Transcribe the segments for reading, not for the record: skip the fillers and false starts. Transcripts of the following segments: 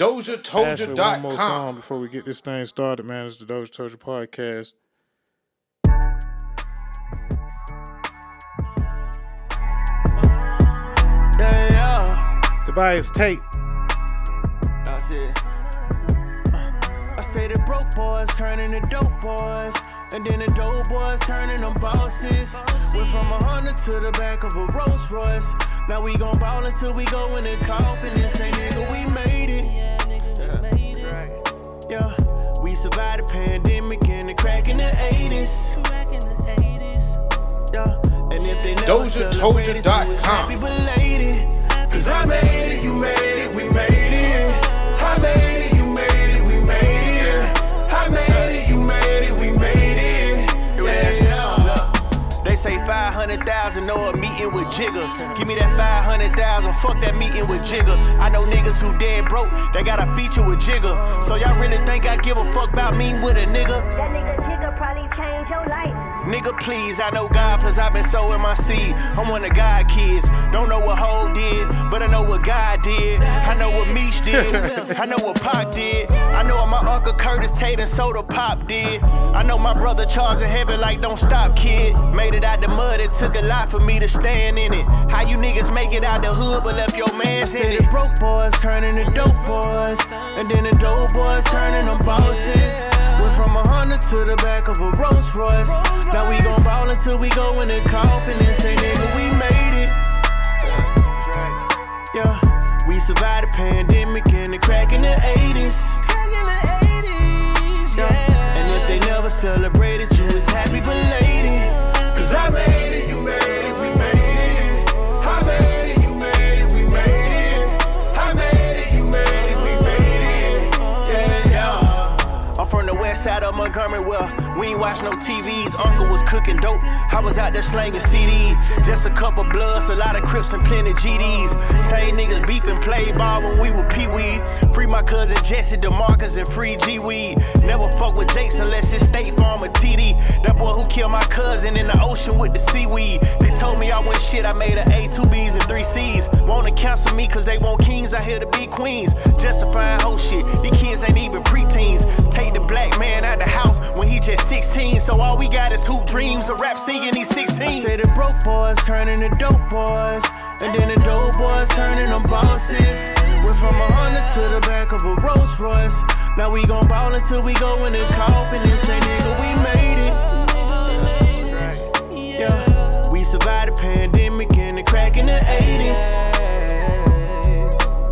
DozhaToldya.com. One more song before we get this thing started, man. It's the DozhaToldya Podcast. Tabius, Tate. That's it. I say the broke boys turning to dope boys, and then the dope boys turning them bosses. Went from 100 to the back of a Rolls Royce. Now we gon' ball until we go in the coffin and say, nigga, we made it. Yeah, we survived the pandemic and the crack in the 80s. Yeah, and if they never celebrated, you was happy belated. Cause I made it, you made it, we made it. I made it, you made it, we made it. I made it, you made it, we made it. Yeah. They say 500,000 or a meeting with Jigga. Give me that 500,000, fuck that meeting with Jigga. I know niggas who dead broke, they got a feature with Jigga. So y'all really think I give a fuck about me with a nigga? That nigga Jigga probably changed your life. Nigga, please, I know God, plus I've been sowing my seed. I'm one of God kids. Don't know what Ho did, but I know what God did. I know what Meech did. I know what Pac did. I know what my Uncle Curtis, Tate, and Soda Pop did. I know my brother Charles in heaven like don't stop, kid. Made it out the mud, it took a lot for me to stand in it. How you niggas make it out the hood, but left your mans in it? The broke boys turning to dope boys, and then the dope boys turning them bosses. Went from 100 to the back of a Rolls Royce. Now we gon' ball until we go in the coffin and say, nigga, we made it. Yeah, we survived the pandemic and the crack in the 80s. Yeah, and if they never celebrated, you was happy belated. Cause I made it, you made it, we made it. I made it, you made it, we made it. I made it, you made it, we made it. Yeah. I'm from the west side of Montgomery, well, we ain't watch no TVs. Uncle was cooking dope. I was out there slanging CDs. Just a couple bloods, a lot of Crips and plenty GDs. Same niggas beefing, play ball when we were pee-wee. Free my cousin Jesse, DeMarcus, and free G-Weed. Never fuck with Jakes unless it's State Farm or TD. That boy who killed my cousin in the ocean with the seaweed. They told me I went shit, I made an A, 2 B's, and 3 C's. Wanna cancel me cause they want kings out here to be queens. Justifying whole shit, these kids ain't even preteens. Take the black man out the house when he just 16. So all we got is hoop dreams, a rap singing these 16. I say the broke boys turning to dope boys, and then the dope boys turning them bosses. Went from 100 to the back of a Rolls Royce. Now we gon' ball until we go in the coffin and say, nigga, we made it. Yeah, we survived the pandemic and the crack in the 80s.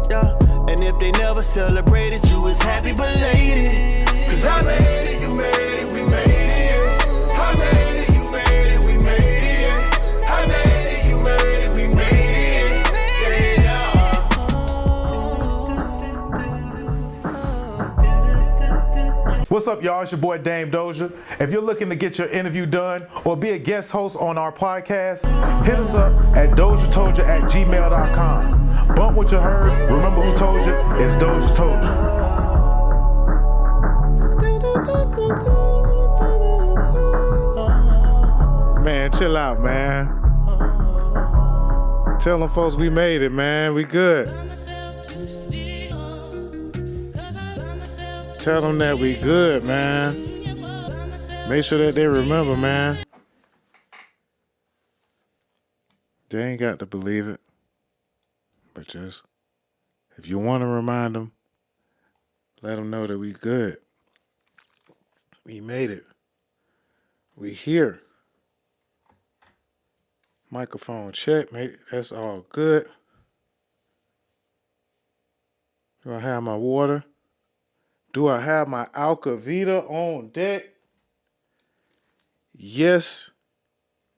Yeah, and if they never celebrated, you was happy belated. Cause I made it, you made it, we made it. I made it, you made it, we made it. I made it, you made it, we made it. Yeah. What's up, y'all? It's your boy Dame Dozha. If you're looking to get your interview done or be a guest host on our podcast, hit us up at DozhaToldya.COM. Bump what you heard. Remember who told you? It's DozhaToldya. Man, chill out, man. Tell them folks we made it, man. We good. Tell them that we good, man. Make sure that they remember, man. They ain't got to believe it. But just, if you want to remind them, let them know that we good. We made it. We here. Microphone check, mate. That's all good. Do I have my water? Do I have my Alka-Vita on deck? Yes,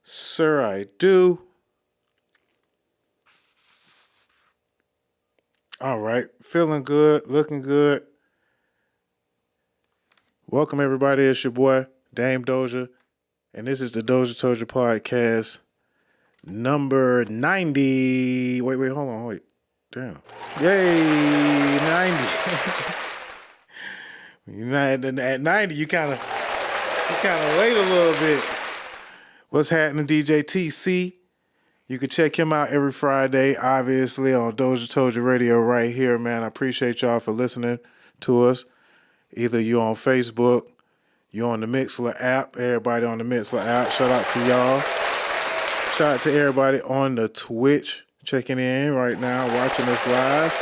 sir, I do. All right. Feeling good, looking good. Welcome, everybody. It's your boy, Dame Dozha, and this is the DozhaToldya Podcast. Number 90. Wait, hold on, Damn. Yay, 90. At 90, you kind of wait a little bit. What's happening, DJ TC? You can check him out every Friday, obviously, on DozhaToldya Radio right here, man. I appreciate y'all for listening to us. Either you're on Facebook, you're on the Mixler app. Everybody on the Mixler app, shout out to y'all. Shout out to everybody on the Twitch checking in right now, watching us live.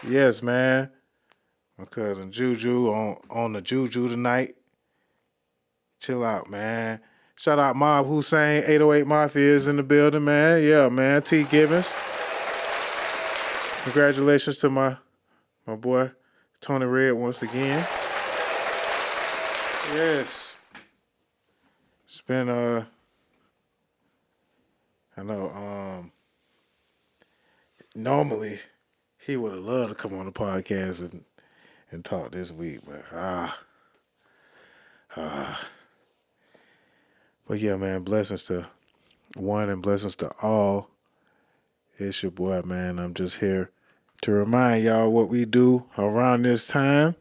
Yes, man. My cousin Juju on the Juju tonight. Chill out, man. Shout out Mob Hussein, 808 Mafia is in the building, man. Yeah, man. T. Gibbons. Congratulations to my boy Tony Red once again. Yes. It's been I know normally he would have loved to come on the podcast and talk this week, but but yeah, man, blessings to one and blessings to all. It's your boy, man. I'm just here to remind y'all what we do around this time.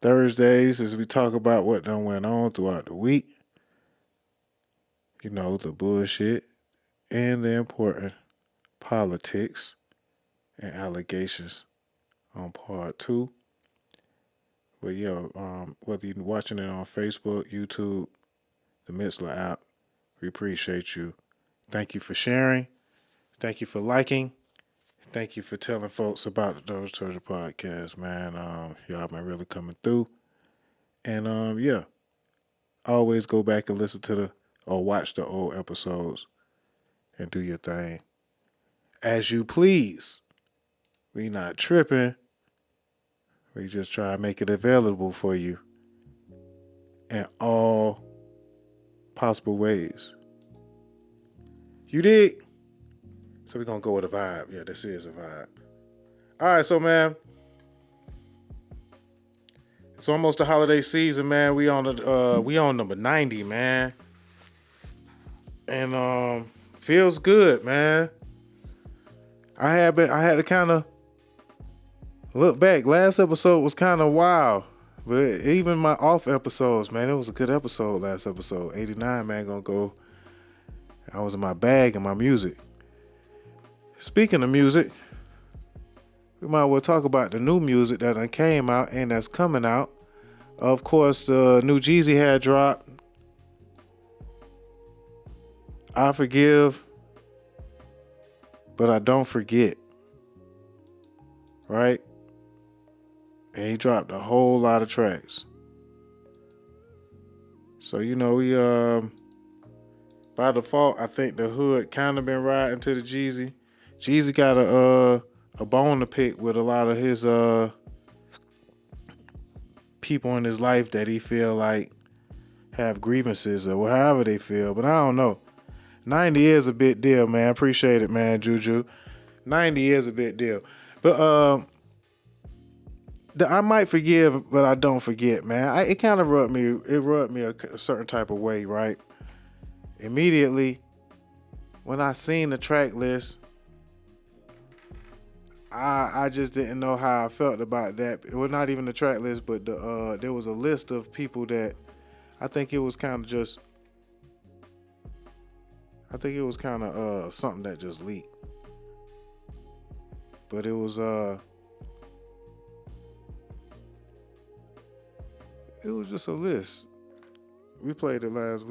Thursdays as we talk about what done went on throughout the week. You know, the bullshit and the important politics and allegations on part 2. But yeah, whether you're watching it on Facebook, YouTube, the Mixler app, we appreciate you. Thank you for sharing. Thank you for liking. Thank you for telling folks about the DozhaToldya Podcast, man. Y'all been really coming through. And yeah, always go back and listen to or watch the old episodes and do your thing. As you please. We not tripping. We just try to make it available for you in all possible ways. You dig? So we're going to go with a vibe. Yeah, this is a vibe. All right, so, man, it's almost the holiday season, man. We on number 90, man. And feels good, man. I had to kind of look back. Last episode was kind of wild. But even my off episodes, man, it was a good episode last episode. 89, man, gonna go. I was in my bag and my music. Speaking of music, we might well talk about the new music that done came out and that's coming out. Of course, the new Jeezy had dropped. I Forgive, but I Don't Forget. Right? And he dropped a whole lot of tracks. So, you know, we by default, I think the hood kind of been riding to the Jeezy. Jeezy got a bone to pick with a lot of his people in his life that he feel like have grievances or however they feel. But I don't know. 90 is a big deal, man. Appreciate it, man, Juju. 90 is a big deal. But I might forgive, but I don't forget, man. It kind of rubbed me. It rubbed me a certain type of way, right? Immediately, when I seen the track list, I just didn't know how I felt about that. Well, not even the track list, but there was a list of people that I think it was kind of just. I think it was kind of something that just leaked, but it was just a list. We played it last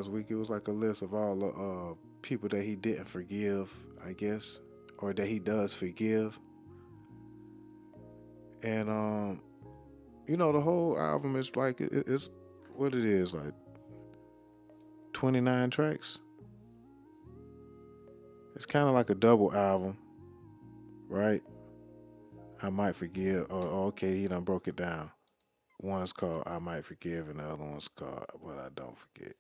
week. It was like a list of all the people that he didn't forgive, I guess, or that he does forgive. And you know, the whole album is like it's what it is, like 29 tracks. It's kind of like a double album, right? I Might Forgive. Oh, okay, he done broke it down. One's called I Might Forgive and the other one's called But I Don't Forget.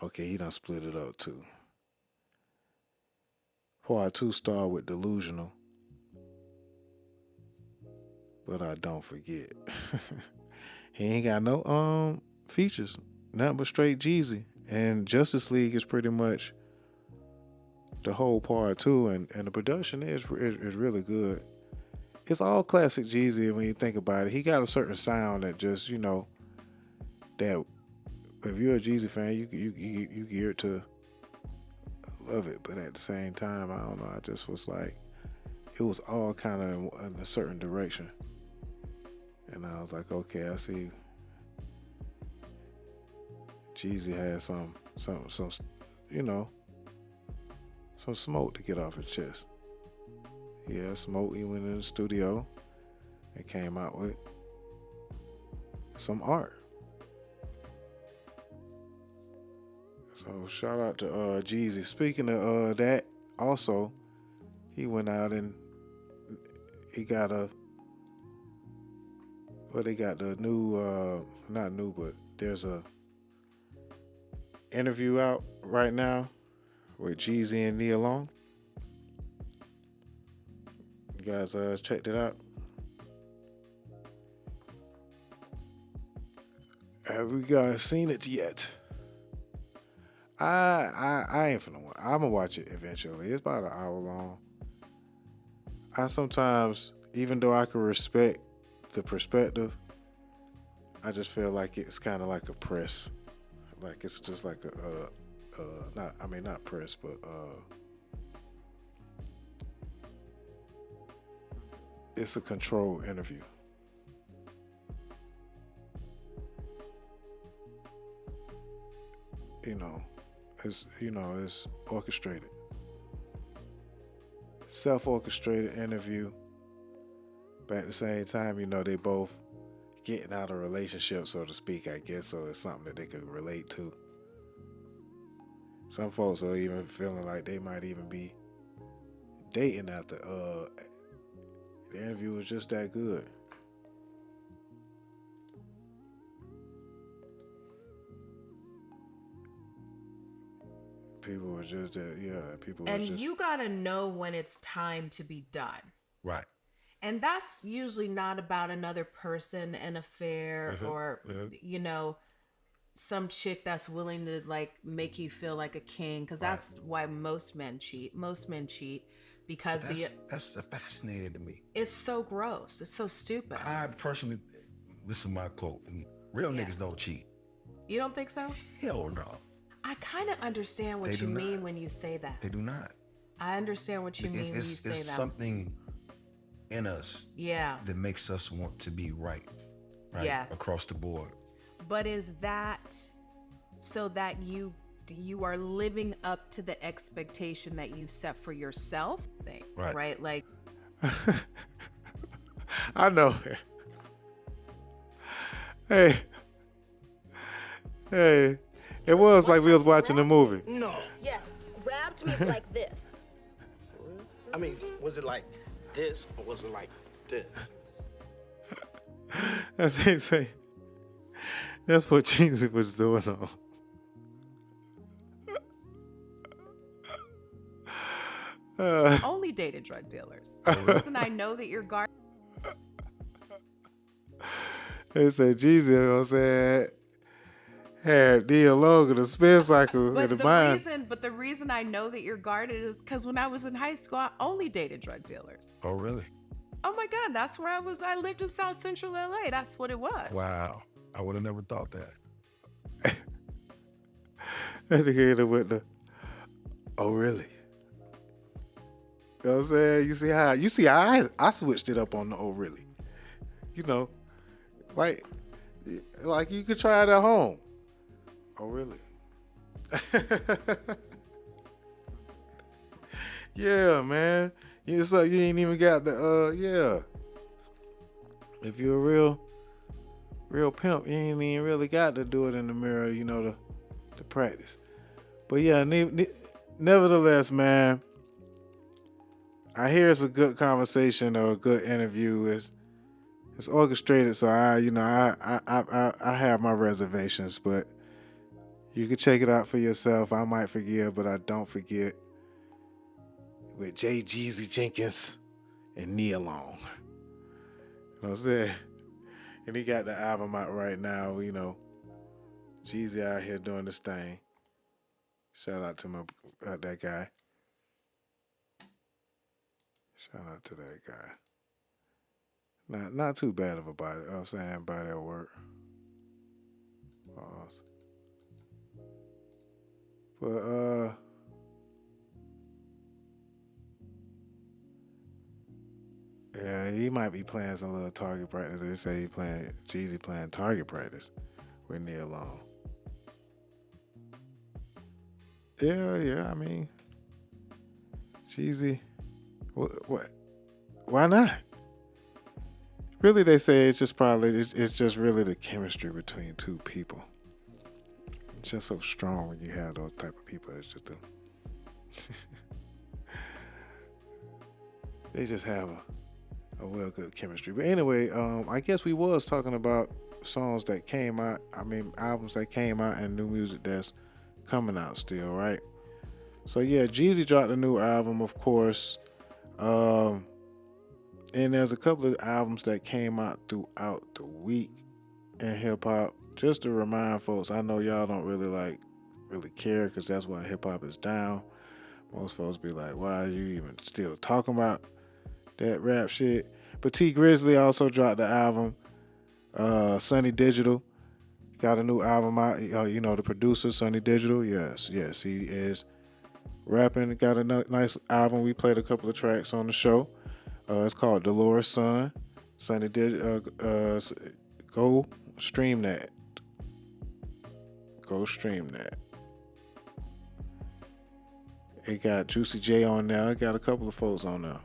Okay, he done split it up too. Part 2 started with Delusional. But I Don't Forget. He ain't got no features. Nothing but straight Jeezy. And Justice League is pretty much the whole part 2, and the production is really good. It's all classic Jeezy when you think about it. He got a certain sound that just, you know, that if you're a Jeezy fan, you gear it to love it, but at the same time, I don't know. I just was like, it was all kind of in a certain direction, and I was like, okay, I see. Jeezy had some, you know, some smoke to get off his chest. He had smoke. He went in the studio and came out with some art. So shout out to Jeezy. Speaking of that, also, he went out and he got they got the new, not new, but there's a interview out right now with Jeezy and Nia Long. You guys checked it out? Have you guys seen it yet? I ain't finna watch. I'm gonna watch it eventually. It's about an hour long. I sometimes, even though I can respect the perspective, I just feel like it's kind of like a press. Like it's just like not press, but it's a controlled interview. It's orchestrated. Self-orchestrated interview. But at the same time, they both getting out of a relationship, so to speak, I guess, so it's something that they could relate to. Some folks are even feeling like they might even be dating after the interview was just that good. People were just that, you gotta know when it's time to be done. Right. And that's usually not about another person, an affair, or some chick that's willing to like make you feel like a king, because that's why most men cheat. Most men cheat because that's fascinating to me. It's so gross. It's so stupid. I personally, this is my quote: "Real niggas don't cheat." You don't think so? Hell no. I kind of understand what you mean when you say that. They do not. I understand what you mean when you say that. It's something in us that makes us want to be right yes, across the board. But is that so that you are living up to the expectation that you set for yourself? Right? Like, I know. Hey, it was like we was watching a movie. No. Yes, grabbed me like this. I mean, was it like this or was it like this? That's what he say. That's what Jeezy was doing on. Only dated drug dealers. And I know that you're guarded. They said Jeezy, had Nia Long in the spin cycle in the mind. But the reason I know that you're guarded is because when I was in high school, I only dated drug dealers. Oh, really? Oh my God, that's where I was. I lived in South Central LA. That's what it was. Wow. I would have never thought that. That nigga hit him with the, oh really? You know what I'm saying? You see how I switched it up on the oh really. Like you could try it at home. Oh really? Yeah, man. So you ain't even got the If you're a real pimp, you ain't even really got to do it in the mirror, to practice. But yeah, nevertheless, man, I hear it's a good conversation or a good interview. It's orchestrated, so I have my reservations, but you can check it out for yourself. I might forgive, but I don't forget. With Jeezy Jenkins and Nia Long. You know what I'm saying? And he got the album out right now, Jeezy out here doing this thing. Shout out to that guy. Shout out to that guy. Not too bad of a body. You know what I'm saying? Body at work. Pause. But Yeah, he might be playing some little target practice. They say Jeezy playing target practice with Nia Long. Yeah, I mean, Jeezy, what? Why not? Really, they say it's just really the chemistry between two people. It's just so strong when you have those type of people. It's just they just have a real good chemistry. But anyway, I guess we was talking about songs that came out. I mean, albums that came out and new music that's coming out still, right? So yeah, Jeezy dropped a new album, of course. And there's a couple of albums that came out throughout the week in hip hop. Just to remind folks, I know y'all don't really care because that's why hip hop is down. Most folks be like, why are you even still talking about that rap shit? But T Grizzly also dropped the album. Sonny Digital got a new album out. You know the producer, Sonny Digital. Yes, he is rapping. Got a nice album. We played a couple of tracks on the show. It's called Dolores Son. Sonny Digital. Go stream that. It got Juicy J on there. It got a couple of folks on there.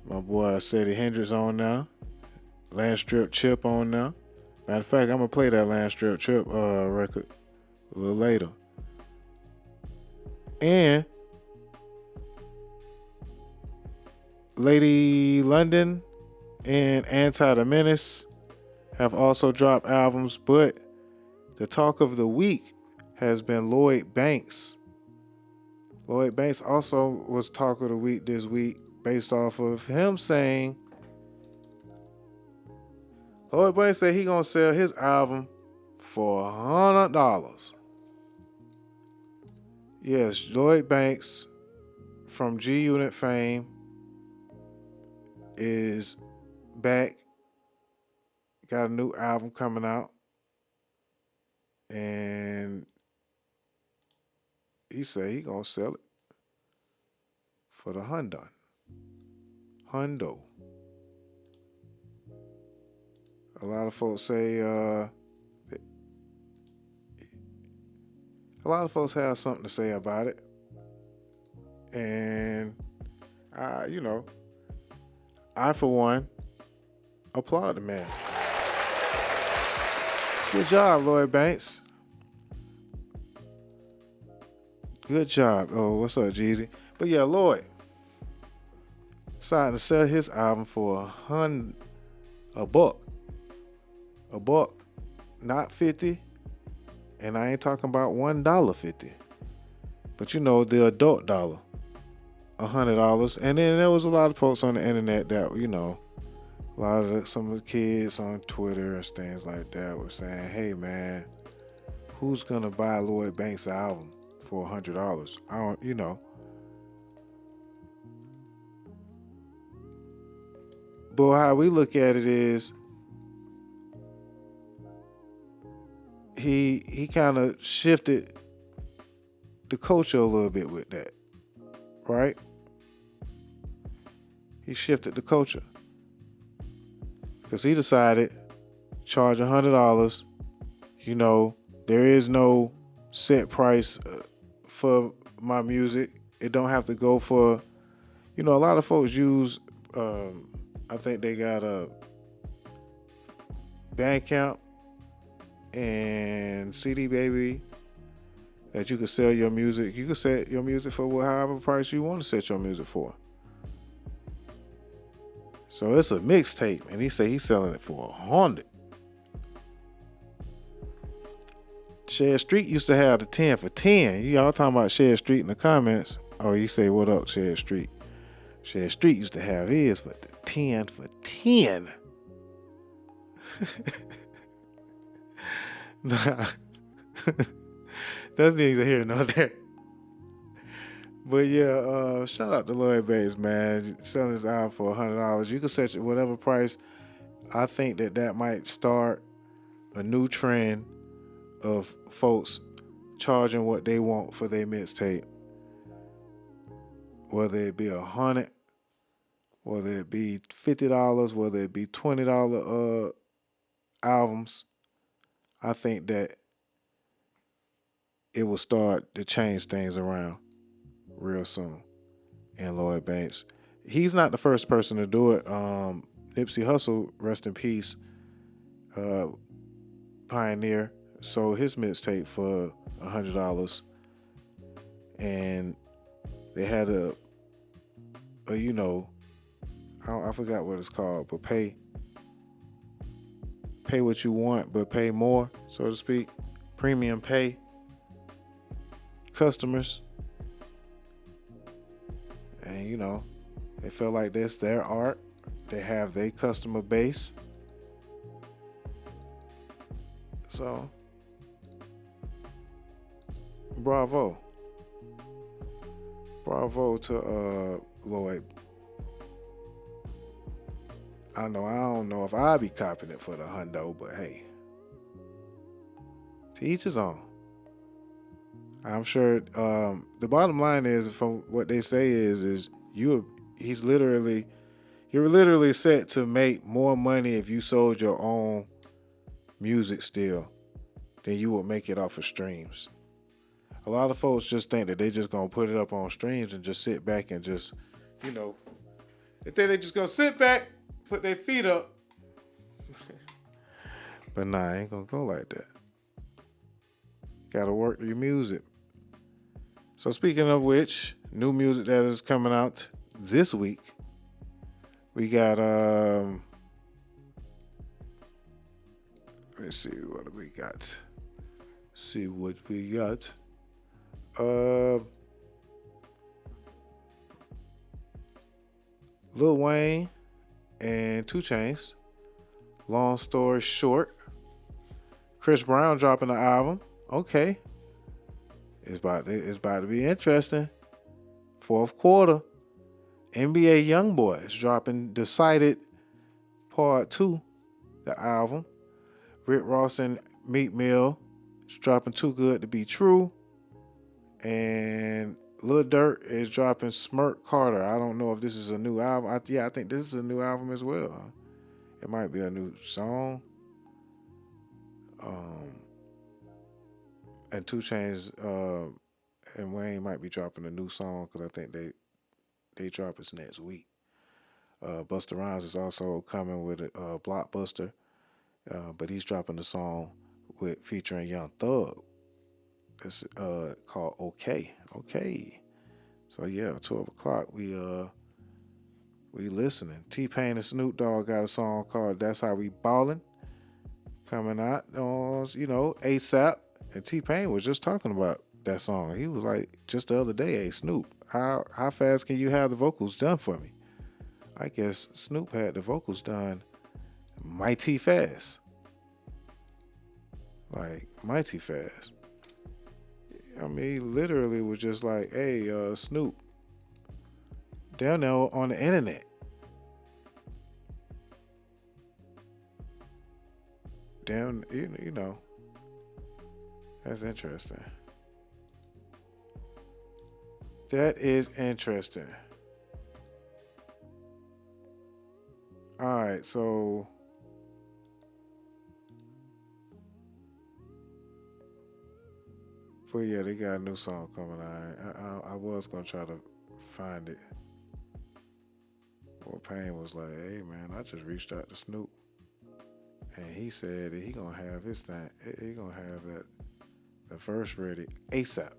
My boy Sadie Hendrix on there. Land Strip Chip on there. Matter of fact, I'm going to play that Land Strip Chip record a little later. And Lady London and Anti the Menace have also dropped albums, but the talk of the week has been Lloyd Banks. Lloyd Banks also was talk of the week this week based off of him saying, Lloyd Banks said he gonna sell his album for $100. Yes, Lloyd Banks from G Unit fame is back. Got a new album coming out. And he said he gonna sell it for the hundo. A lot of folks say a lot of folks have something to say about it. And I for one applaud the man. Good job, Lloyd Banks. Good job. Oh, what's up, Jeezy? But yeah, Lloyd decided to sell his album for a buck, not 50. And I ain't talking about $1.50, but the adult dollar, $100. And then there was a lot of folks on the internet that some of the kids on Twitter and things like that were saying, "Hey man, who's gonna buy Lloyd Banks' album for $100?" I don't, But how we look at it is, he kind of shifted the culture a little bit with that, right? He shifted the culture. Because he decided, charge $100. There is no set price for my music. It don't have to go for, a lot of folks use, I think they got a Bandcamp and CD Baby that you can sell your music. You can set your music for however price you want to set your music for. So it's a mixtape, and he say he's selling it for $100. Shed Street used to have the 10 for 10. Y'all talking about Shed Street in the comments. Oh, you say, what up, Shed Street? Shed Street used to have his for the 10 for 10. Nah. That's neither here nor there. But yeah, shout out to Lloyd Banks, man. Selling his album for $100. You can set whatever price. I think that might start a new trend of folks charging what they want for their mixtape. Whether it be $100 whether it be $50, whether it be $20 albums, I think that it will start to change things around real soon. And Lloyd Banks, he's not the first person to do it. Nipsey Hussle, rest in peace, Pioneer, sold his mixtape for $100, and they had a you know, I forgot what it's called, but pay what you want, but pay more, so to speak. Premium pay customers. And, you know, they feel like that's their art. They have their customer base. So, bravo. Bravo to Lloyd. I don't know if I'd be copping it for the hundo, but hey, to each his own. I'm sure the bottom line is, from what they say is you're literally set to make more money if you sold your own music still than you would make it off of streams. A lot of folks just think that they just gonna put it up on streams and just sit back and just, you know, they think they just gonna sit back, put their feet up. But nah, I ain't gonna go like that. Gotta work your music. So speaking of which, new music that is coming out this week, we got let's see what we got. Lil Wayne and 2 Chainz. Long story short, Chris Brown dropping the album. Okay. It's about to be interesting. Fourth quarter. NBA Youngboy is dropping Decided Part 2, the album. Rick Ross and Meek Mill is dropping Too Good to Be True. And Lil Durk is dropping Smirk Carter. I don't know if this is a new album. I think this is a new album as well. It might be a new song. And 2 Chainz and Wayne might be dropping a new song, because I think they drop this next week. Busta Rhymes is also coming with a Blockbuster, but he's dropping a song featuring Young Thug. It's called Okay. So yeah, 12 o'clock we listening. T-Pain and Snoop Dogg got a song called That's How We Ballin' coming out on, ASAP. And T-Pain was just talking about that song. He was like, just the other day, hey Snoop, how fast can you have the vocals done for me? I guess Snoop had the vocals done mighty fast. Like, mighty fast. I mean, he literally was just like, hey, Snoop, down there on the internet. Down, you know. That's interesting. That is interesting. All right, so but yeah, they got a new song coming out. I was gonna try to find it. Well, Payne was like, "Hey man, I just reached out to Snoop, and he said that he gonna have his thing. He gonna have the verse ready ASAP."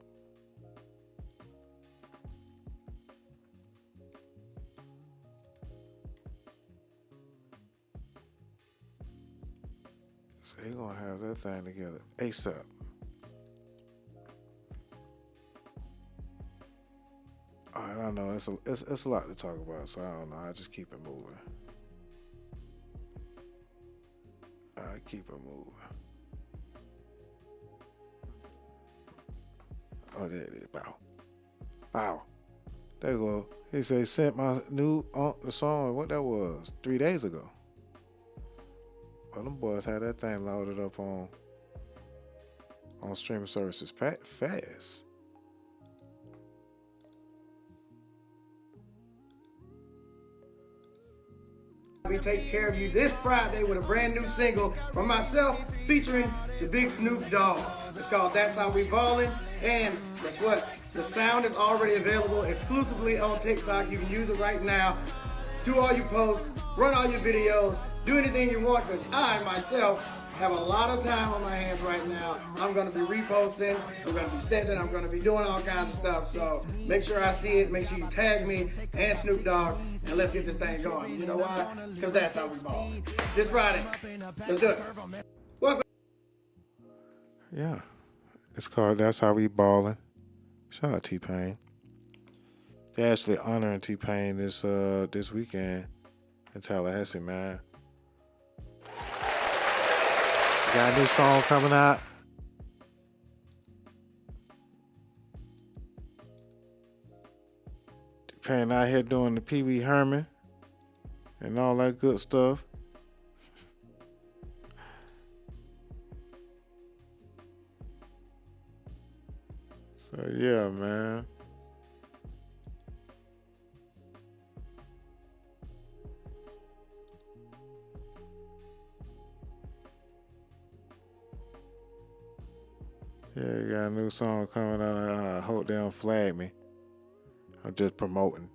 So he gonna have that thing together ASAP. I don't know. It's a lot to talk about, so I don't know. I just keep it moving. Oh, there it is. Bow. There you go. He said, sent my new the song, what that was, 3 days ago. Well, them boys had that thing loaded up on streaming services fast. We take care of you this Friday with a brand new single from myself featuring the big Snoop Dogg. It's called That's How We Ballin', and guess what? The sound is already available exclusively on TikTok. You can use it right now. Do all your posts, run all your videos, do anything you want, because I myself have a lot of time on my hands right now. I'm going to be reposting, I'm going to be stitching, I'm going to be doing all kinds of stuff. So make sure I see it, make sure you tag me and Snoop Dogg, and let's get this thing going. You know why? Because that's how we ball. This Friday. Let's do it. Welcome. Yeah. It's called That's How We Ballin'. Shout out T-Pain. They're actually honoring T-Pain this weekend in Tallahassee, man. Got a new song coming out. T-Pain out here doing the Pee Wee Herman and all that good stuff. So yeah, man. Yeah, you got a new song coming out. I hope they don't flag me. I'm just promoting.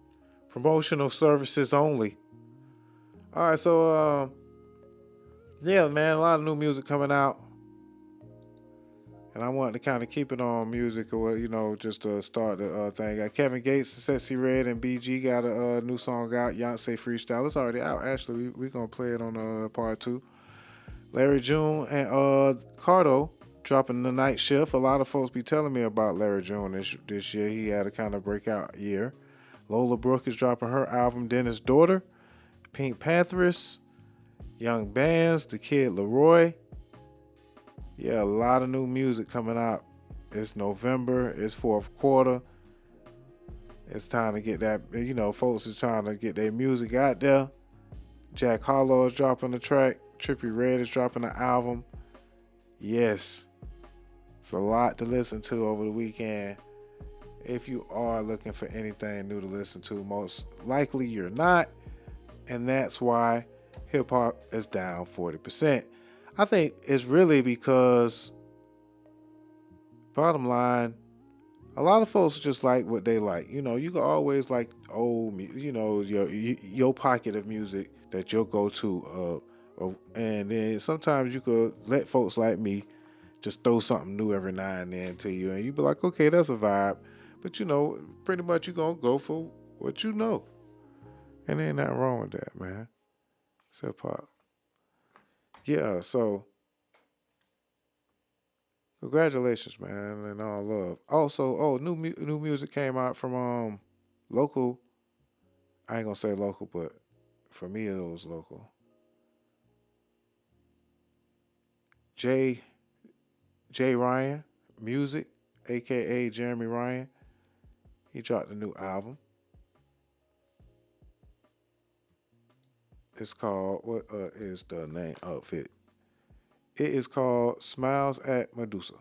Promotional services only. All right, so yeah, man, a lot of new music coming out. And I wanted to kind of keep it on music, or just to start the thing. Got Kevin Gates, Sexy Red, and BG got a new song out. Beyonce Freestyle. It's already out. Actually, we're gonna play it on part 2. Larry June and Cardo dropping The Night Shift. A lot of folks be telling me about Larry June this year. He had a kind of breakout year. Lola Brooke is dropping her album Dennis' Daughter. Pink Panthers, Young Bands, The Kid Leroy. Yeah, a lot of new music coming out. It's November. It's fourth quarter. It's time to get that, folks is trying to get their music out there. Jack Harlow is dropping a track. Trippie Redd is dropping an album. Yes. It's a lot to listen to over the weekend. If you are looking for anything new to listen to, most likely you're not. And that's why hip-hop is down 40%. I think it's really because, bottom line, a lot of folks just like what they like. You can always like old, your pocket of music that you'll go to. And then sometimes you could let folks like me just throw something new every now and then to you. And you be like, okay, that's a vibe. But, pretty much you're going to go for what you know. And ain't nothing wrong with that, man. It's hip-hop. Yeah, so congratulations, man, and all love. Also, new music came out from local. I ain't gonna say local, but for me it was local. Jay Ryan Music, aka Jeremy Ryan. He dropped a new album. It's called, what is the name of it? It is called Smiles at Medusa.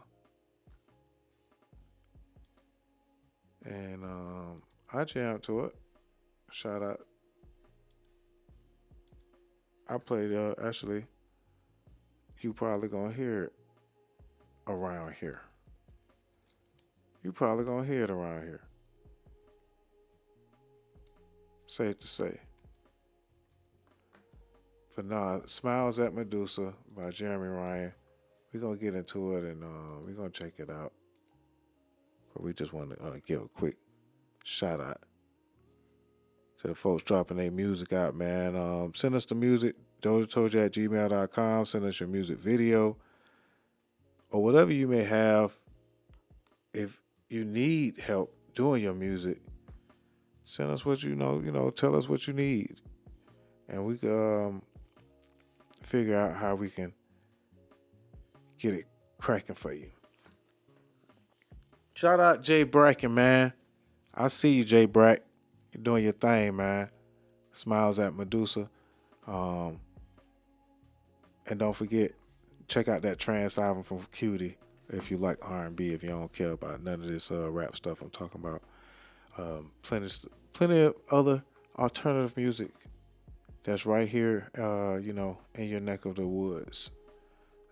And I jammed to it. Shout out. I played, actually, you probably gonna hear it around here. Safe to say. But nah, Smiles at Medusa by Jeremy Ryan. We're going to get into it and we're going to check it out. But we just want to give a quick shout out to the folks dropping their music out, man. Send us the music, DozhaToldya.COM. Send us your music video or whatever you may have. If you need help doing your music, send us what you know, tell us what you need. And we can figure out how we can get it cracking for you. Shout out Jay Bracken, man. I see you, Jay Brack. You're doing your thing, man. Smiles at Medusa. And don't forget, check out that trance album from Cutie if you like R&B, if you don't care about none of this rap stuff I'm talking about. Plenty of other alternative music that's right here, you know, in your neck of the woods.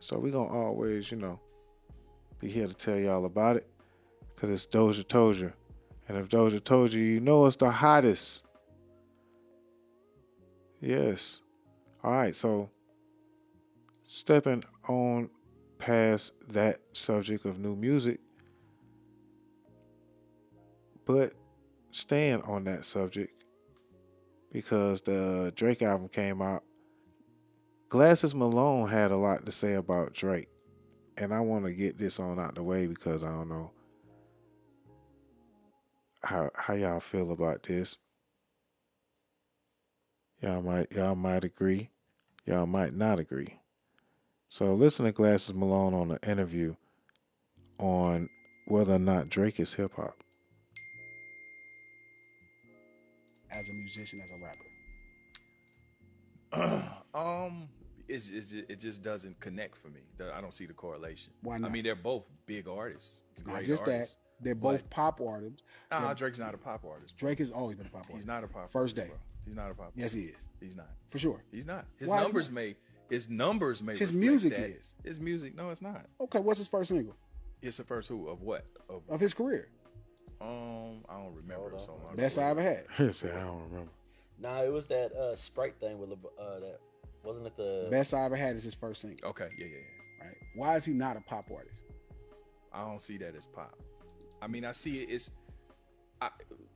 So we're going to always, you know, be here to tell y'all about it because it's Doja Told Ya. And if Doja told you, you know it's the hottest. Yes. All right, so stepping on past that subject of new music, but staying on that subject because the Drake album came out. Glasses Malone had a lot to say about Drake, and I want to get this on out the way because I don't know how y'all feel about this. Y'all might agree, y'all might not agree. So listen to Glasses Malone on an interview on whether or not Drake is hip hop. As a musician, as a rapper? It just doesn't connect for me. I don't see the correlation. Why not? I mean, they're both big artists. Not just artists, that. They're both pop artists. Drake's not a pop artist. Drake has always been a pop artist. He's not a pop First artist. day. Bro. He's not a pop artist. Yes, he is. He's not. For sure. He's not. His Why numbers may. His numbers may. His music that. is. His music. No, it's not. Okay, what's his first single? It's the first who of what? Of his career. I don't remember. So long. Best I ever had. He said, I don't remember. Nah, it was that Sprite thing with that. Wasn't it the Best I Ever Had is his first single. Okay, yeah. Right. Why is he not a pop artist? I don't see that as pop. I mean, I see it. It's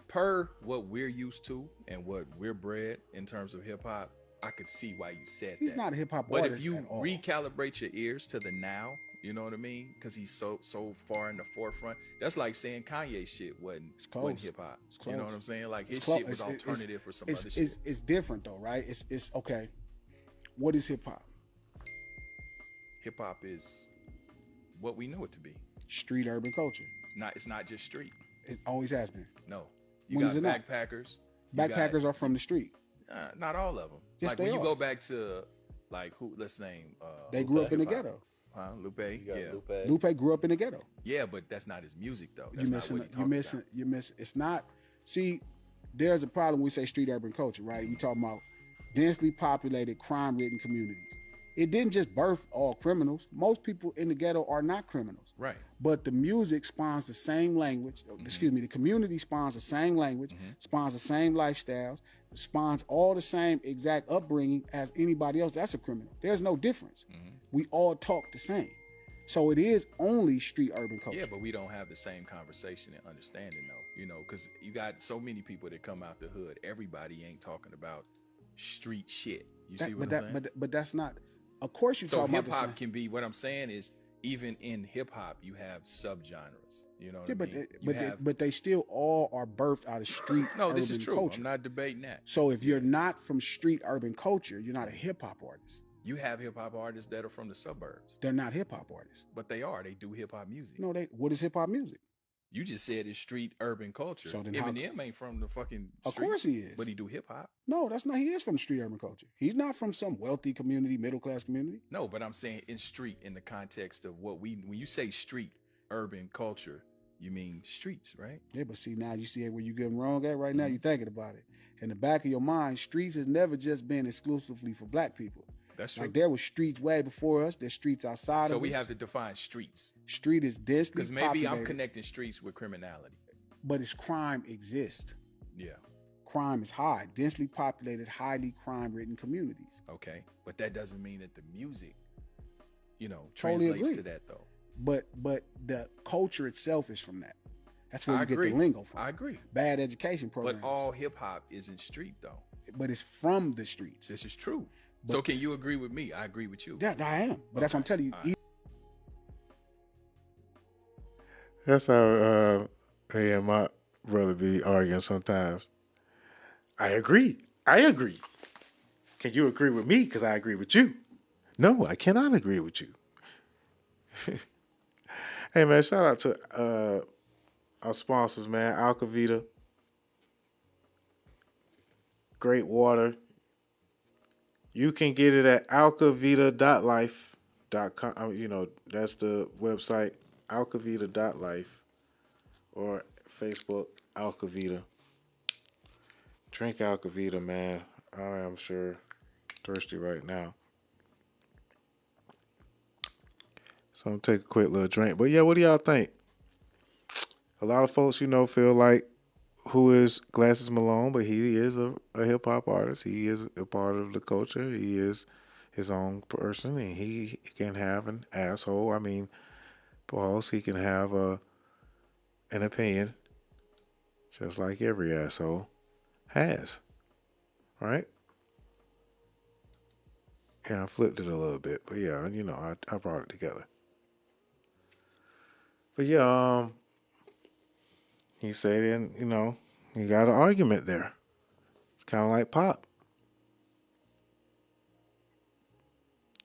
per what we're used to and what we're bred in terms of hip hop. I could see why you said he's that. Not a hip hop but artist. But if you at all. recalibrate your ears to the now, you know what I mean? Because he's so far in the forefront. That's like saying Kanye shit wasn't hip hop. You know what I'm saying? Like his shit was alternative for some other shit. It's different though, right? It's okay. What is hip hop? Hip hop is what we know it to be. Street urban culture. It's not just street. It always has been. No. You got backpackers. Backpackers are from the street. Not all of them. Yes, like they when are. you go back to like who? Let's name. They grew up in the ghetto. Lupe. Yeah. Lupe grew up in the ghetto. Yeah, but that's not his music though. That's You're missing. It's not. See, there's a problem. We say street urban culture, right? We talking about densely populated, crime-ridden communities. It didn't just birth all criminals. Most people in the ghetto are not criminals. Right. But the music spawns the same language. Mm-hmm. Excuse me, the community spawns the same language, spawns the same lifestyles, spawns all the same exact upbringing as anybody else that's a criminal. There's no difference. We all talk the same. So it is only street urban culture. Yeah, but we don't have the same conversation and understanding though, you know, because you got so many people that come out the hood. Everybody ain't talking about street shit. You see what I'm saying? But that's not. Of course, you talk about hip hop can be. What I'm saying is, even in hip hop, you have subgenres. You know what I mean? But they still all are birthed out of street. No, this is true. Culture. I'm not debating that. So if you're not from street urban culture, you're not a hip hop artist. You have hip hop artists that are from the suburbs. They're not hip hop artists. But they are. They do hip hop music. No, what is hip hop music? You just said it's street urban culture. So then Eminem ain't from the fucking street. Of course he is. But he do hip hop. No, that's not. He is from street urban culture. He's not from some wealthy community, middle class community. No, but I'm saying in street in the context of when you say street urban culture, you mean streets, right? Yeah, but see now you see where you getting wrong at right now. You're thinking about it. In the back of your mind, streets has never just been exclusively for black people. That's true. Like there was streets way before us. There's streets outside of us. So we have to define streets. Street is densely because maybe I'm connecting streets with criminality. But it's crime exists. Yeah. Crime is high. Densely populated, highly crime-ridden communities. Okay. But that doesn't mean that the music, totally translates agree. to that though. But the culture itself is from that. That's where you get the lingo from. I agree. Bad education programs. But all hip hop isn't street though. But it's from the streets. This is true. But, so can you agree with me? I agree with you. Yeah, I am. But that's what I'm telling you. Right. That's how me and my brother be arguing sometimes. I agree. Can you agree with me? Because I agree with you. No, I cannot agree with you. Hey, man, shout out to our sponsors, man. Alcavita. Great water. You can get it at alcavita.life.com. That's the website, alcavita.life, or Facebook, Alcavita. Drink Alcavita, man. I am sure thirsty right now. So I'm gonna take a quick little drink. But yeah, what do y'all think? A lot of folks, feel like who is Glasses Malone, but he is a hip hop artist. He is a part of the culture. He is his own person, and he can have an asshole. I mean, pause. He can have an opinion, just like every asshole has, right? Yeah, I flipped it a little bit, but yeah, I brought it together. But yeah, he said, and he got an argument there. It's kind of like Pop.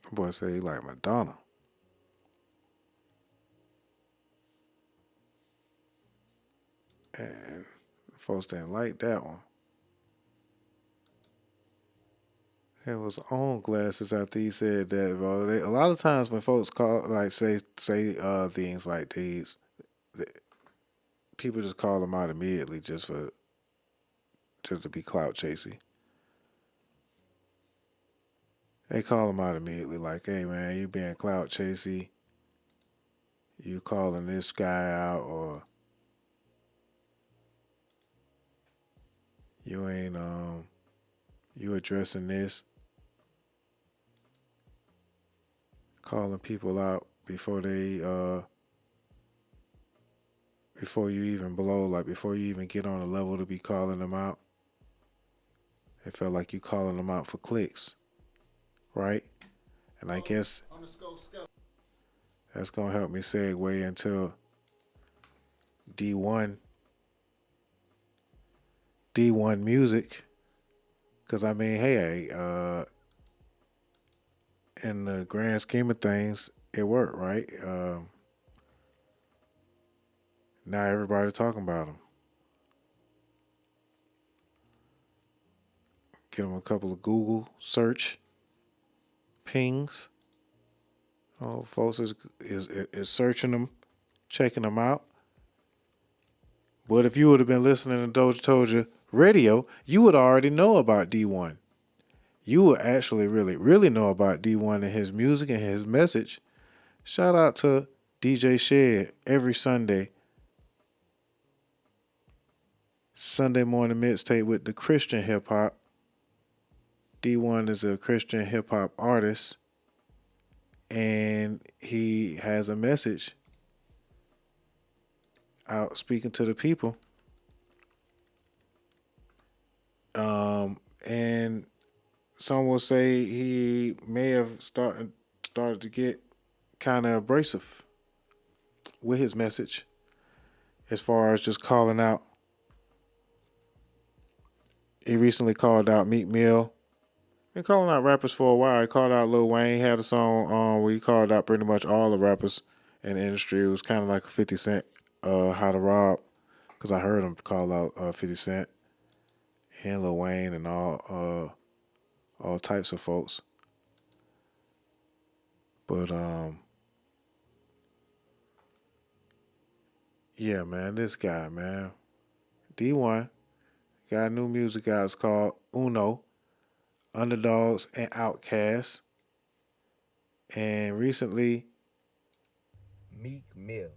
The boy said he like Madonna. And folks didn't like that one. It was on Glasses after he said that. Bro. A lot of times when folks say things like these, people just call them out immediately just to be clout chasing. They call them out immediately like, hey man, you being clout chasing, you calling this guy out, or you ain't you addressing this. Calling people out before you even blow, like before you even get on a level to be calling them out. It felt like you calling them out for clicks, right? And I guess that's gonna help me segue into D1 music, because I mean, hey, in the grand scheme of things, it worked, right? Now everybody's talking about him. Get him a couple of Google search pings. Oh, folks is searching them, checking them out. But if you would have been listening to Doja Toldya radio, you would already know about D1. You would actually really know about D1 and his music and his message. Shout out to DJ Shed every Sunday morning mixtape with the Christian hip hop. D1 is a Christian hip hop artist, and he has a message out speaking to the people. And some will say he may have started to get kind of abrasive with his message, as far as just calling out. He recently called out Meek Mill. Been calling out rappers for a while. He called out Lil Wayne. He had a song where he called out pretty much all the rappers in the industry. It was kind of like a 50 Cent, How to Rob, because I heard him call out 50 Cent and Lil Wayne and all types of folks. But yeah, man, this guy, man, D1 got new music out. It's called Uno, Underdogs and Outcasts. And recently, Meek Mill,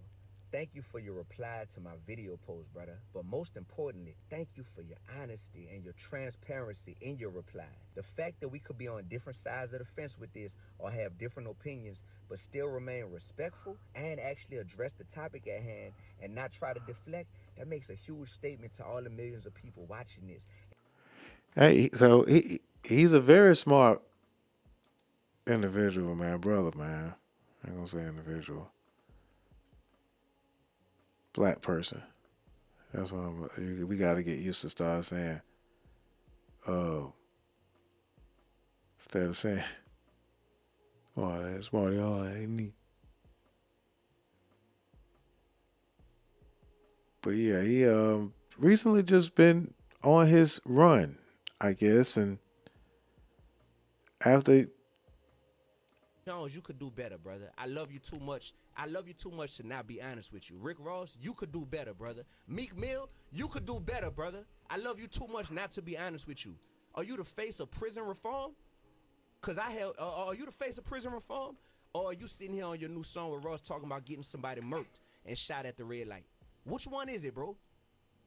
thank you for your reply to my video post, brother. But most importantly, thank you for your honesty and your transparency in your reply. The fact that we could be on different sides of the fence with this or have different opinions, but still remain respectful and actually address the topic at hand and not try to deflect, that makes a huge statement to all the millions of people watching this. Hey, so he's a very smart individual, man, brother, man. I ain't gonna say individual. Black person. That's what we got to get used to start saying. Instead of saying, "Oh, that's smart, y'all ain't he?" But yeah, he recently just been on his run, I guess, and after. Jones, you could do better, brother. I love you too much. I love you too much to not be honest with you. Rick Ross, you could do better, brother. Meek Mill, you could do better, brother. I love you too much not to be honest with you. Are you the face of prison reform? Cause are you the face of prison reform? Or are you sitting here on your new song with Ross talking about getting somebody murked and shot at the red light? Which one is it, bro?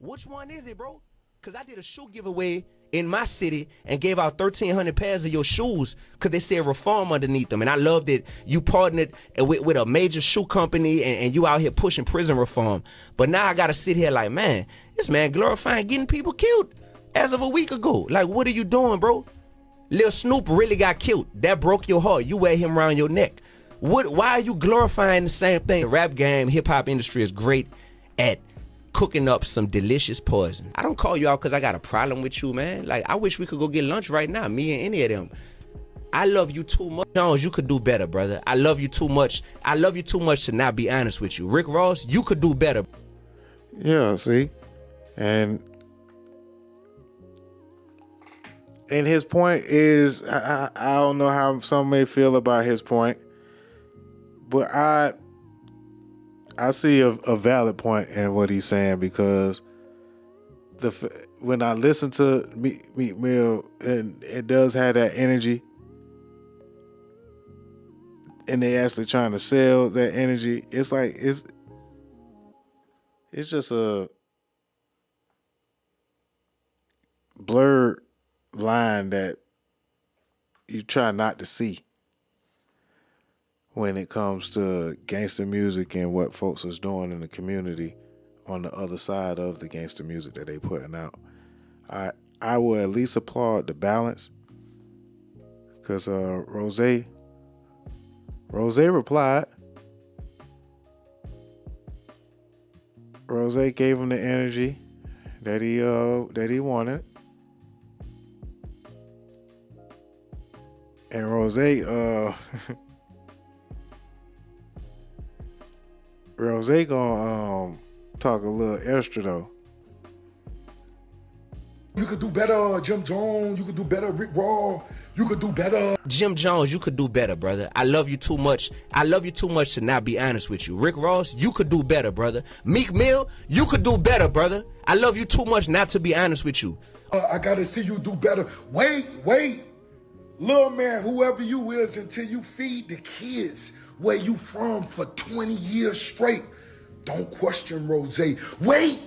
Which one is it, bro? Cause I did a shoe giveaway in my city and gave out 1,300 pairs of your shoes because they said reform underneath them. And I love that you partnered with a major shoe company and you out here pushing prison reform. But now I got to sit here like, man, this man glorifying getting people killed as of a week ago. Like, what are you doing, bro? Lil Snoop really got killed. That broke your heart. You wear him around your neck. Why are you glorifying the same thing? The rap game, hip-hop industry is great at cooking up some delicious poison. I don't call you out because I got a problem with you, man. Like, I wish we could go get lunch right now, me and any of them. I love you too much. Jones, you could do better, brother. I love you too much. I love you too much to not be honest with you. Rick Ross, you could do better. Yeah, see? And his point is, I don't know how some may feel about his point, but I see a valid point in what he's saying, because when I listen to Meek Mill, and it does have that energy, and they actually trying to sell that energy, it's like it's just a blurred line that you try not to see when it comes to gangster music and what folks is doing in the community on the other side of the gangster music that they putting out. I will at least applaud the balance, because Rose replied. Rose gave him the energy that he wanted. And Rose gonna talk a little extra though. You could do better, Jim Jones. You could do better, Rick Ross. You could do better. Jim Jones, you could do better, brother. I love you too much. I love you too much to not be honest with you. Rick Ross, you could do better, brother. Meek Mill, you could do better, brother. I love you too much not to be honest with you. I gotta see you do better. Wait. Little man, whoever you is, until you feed the kids where you from for 20 years straight. Don't question Rose. Wait.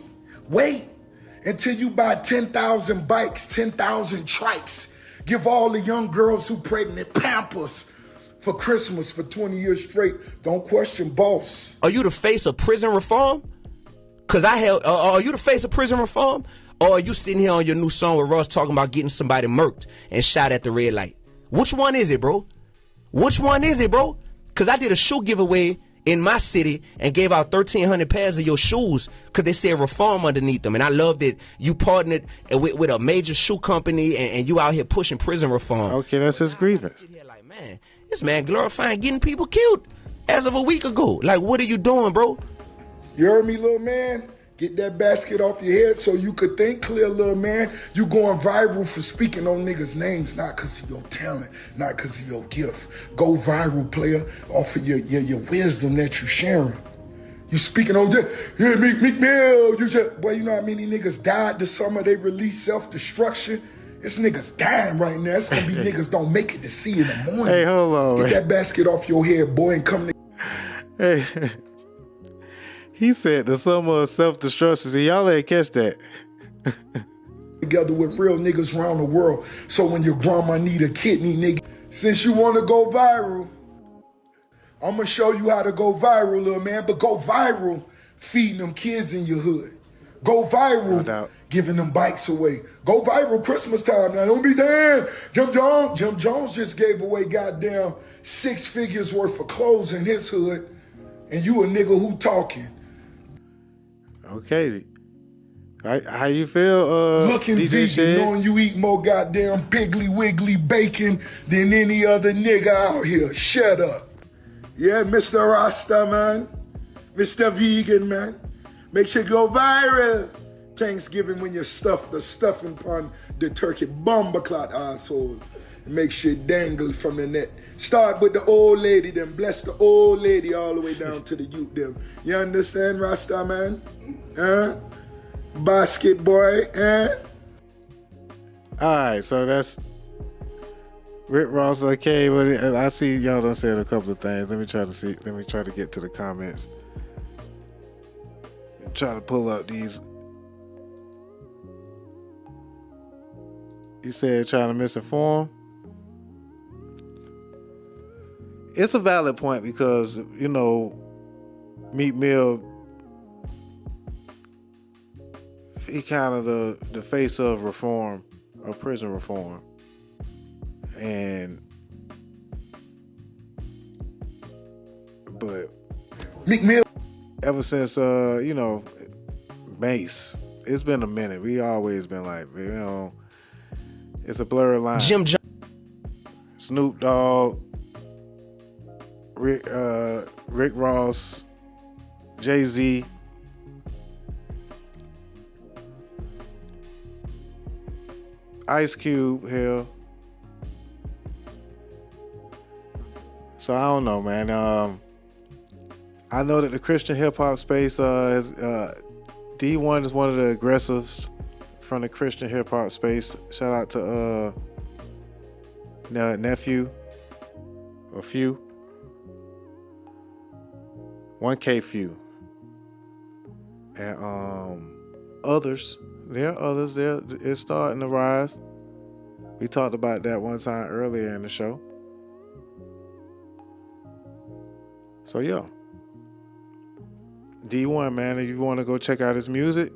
Until you buy 10,000 bikes, 10,000 trikes. Give all the young girls who pregnant Pampers for Christmas for 20 years straight. Don't question boss. Are you the face of prison reform? Are you the face of prison reform? Or are you sitting here on your new song with Ross talking about getting somebody murked and shot at the red light? Which one is it, bro? Which one is it, bro? Because I did a shoe giveaway in my city and gave out 1,300 pairs of your shoes because they said reform underneath them. And I love that you partnered with a major shoe company and you out here pushing prison reform. Okay, that's his grievance. Like, man, this man glorifying getting people killed as of a week ago. Like, what are you doing, bro? You heard me, little man? Get that basket off your head so you could think clear, little man. You going viral for speaking on niggas' names, not because of your talent, not because of your gift. Go viral, player, off of your wisdom that you sharing. You speaking on that, yeah, Meek Mill. Boy, you know how many niggas died this summer? They released self-destruction. This niggas dying right now. It's gonna be niggas don't make it to see in the morning. Hey, hold on. Get that basket off your head, boy, and come to... Hey. He said the summer of self-destruction. See, y'all ain't catch that. Together with real niggas around the world. So when your grandma need a kidney, nigga, since you want to go viral, I'm going to show you how to go viral, little man. But go viral feeding them kids in your hood. Go viral giving them bikes away. Go viral Christmas time. Now, don't be saying Jim Jones just gave away goddamn 6 figures worth of clothes in his hood. And you a nigga who talking. Okay. How you feel, looking DJ vegan, Shed? knowing you eat more goddamn Piggly Wiggly bacon than any other nigga out here. Shut up. Yeah, Mr. Rasta, man. Mr. Vegan, man. Make sure you go viral. Thanksgiving when you stuff the stuffing upon the turkey bomber clot asshole. Make sure you dangle from the net. Start with the old lady, then bless the old lady all the way down to the youth, them. You understand, Rasta, man? Huh? Basket boy, eh? All right, so that's Rick Ross, okay, but I see y'all done said a couple of things. Let me try to get to the comments. Try to pull up these. You said trying to misinform. It's a valid point because, you know, Meek Mill, he kind of the face of reform, of prison reform. But Meek Mill, ever since you know, Mace, it's been a minute. We always been like, you know, it's a blurry line. Snoop Dogg, Rick Ross, Jay-Z. Ice Cube, hell. So I don't know, man. I know that the Christian hip hop space is D1 is one of the aggressives from the Christian hip hop space. Shout out to Nephew or Few. 1K Few. And others. There are others. It's starting to rise. We talked about that one time earlier in the show. So yeah, D1, man, if you want to go check out his music,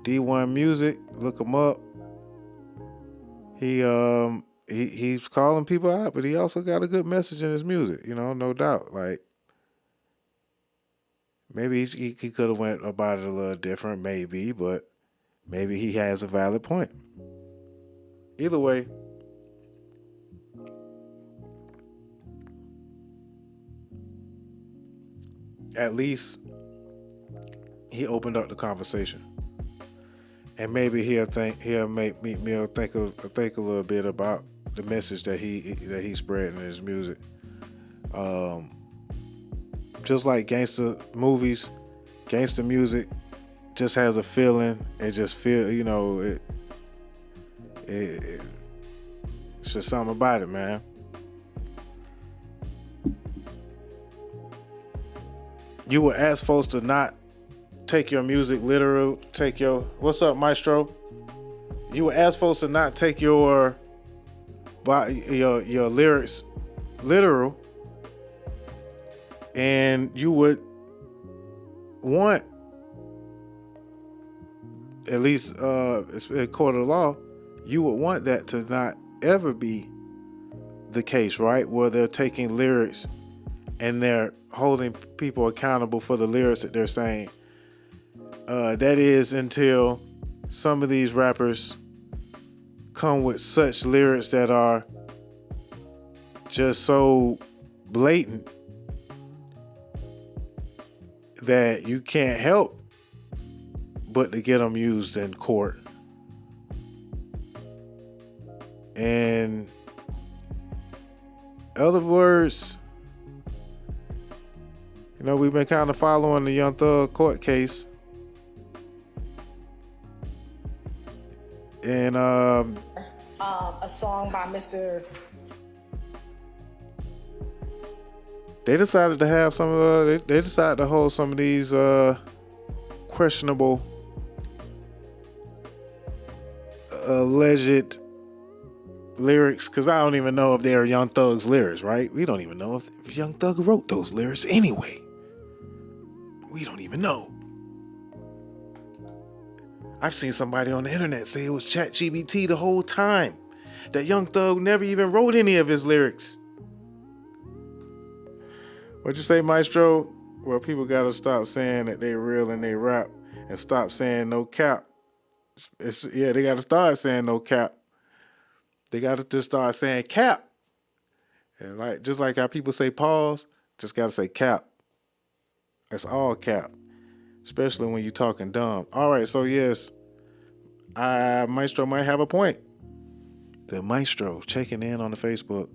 D1 Music, look him up. He's calling people out, but he also got a good message in his music, you know, no doubt. Like, maybe he could have went about it a little different, maybe, but maybe he has a valid point. Either way, at least he opened up the conversation, and maybe he'll make Meek Mill think a little bit about the message that he's spreading in his music. Just like gangster movies, gangster music just has a feeling. It just feel, you know, it's just something about it, man. You would ask folks to not take your music literal, what's up, Maestro? You would ask folks to not take your lyrics literal, and you would want, at least in court of law, you would want that to not ever be the case, right? Where they're taking lyrics and they're holding people accountable for the lyrics that they're saying. That is until some of these rappers come with such lyrics that are just so blatant that you can't help but to get them used in court. And other words, you know, we've been kind of following the Young Thug court case. And a song by Mr. They decided to have they decided to hold some of these questionable alleged lyrics, because I don't even know if they're Young Thug's lyrics, right? We don't even know if Young Thug wrote those lyrics anyway. We don't even know. I've seen somebody on the internet say it was ChatGPT the whole time, that Young Thug never even wrote any of his lyrics. What'd you say, Maestro? Well, people gotta stop saying that they real and they rap and stop saying no cap. They gotta start saying no cap. They gotta just start saying cap. And just like how people say pause, just gotta say cap. It's all cap. Especially when you're talking dumb. All right, so yes, Maestro might have a point. The Maestro checking in on the Facebook.